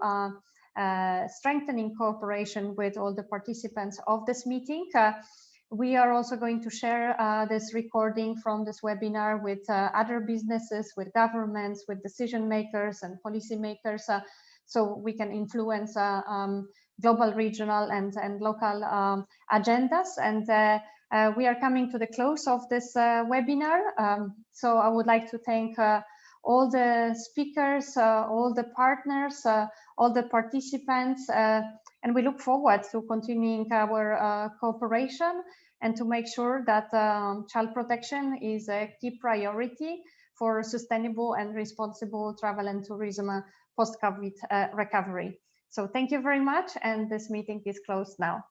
strengthening cooperation with all the participants of this meeting. We are also going to share this recording from this webinar with other businesses, with governments, with decision makers and policy makers, so we can influence global, regional and local agendas. And we are coming to the close of this webinar. So I would like to thank all the speakers, all the partners, all the participants, and we look forward to continuing our cooperation and to make sure that child protection is a key priority for sustainable and responsible travel and tourism post-COVID recovery. So thank you very much, and this meeting is closed now.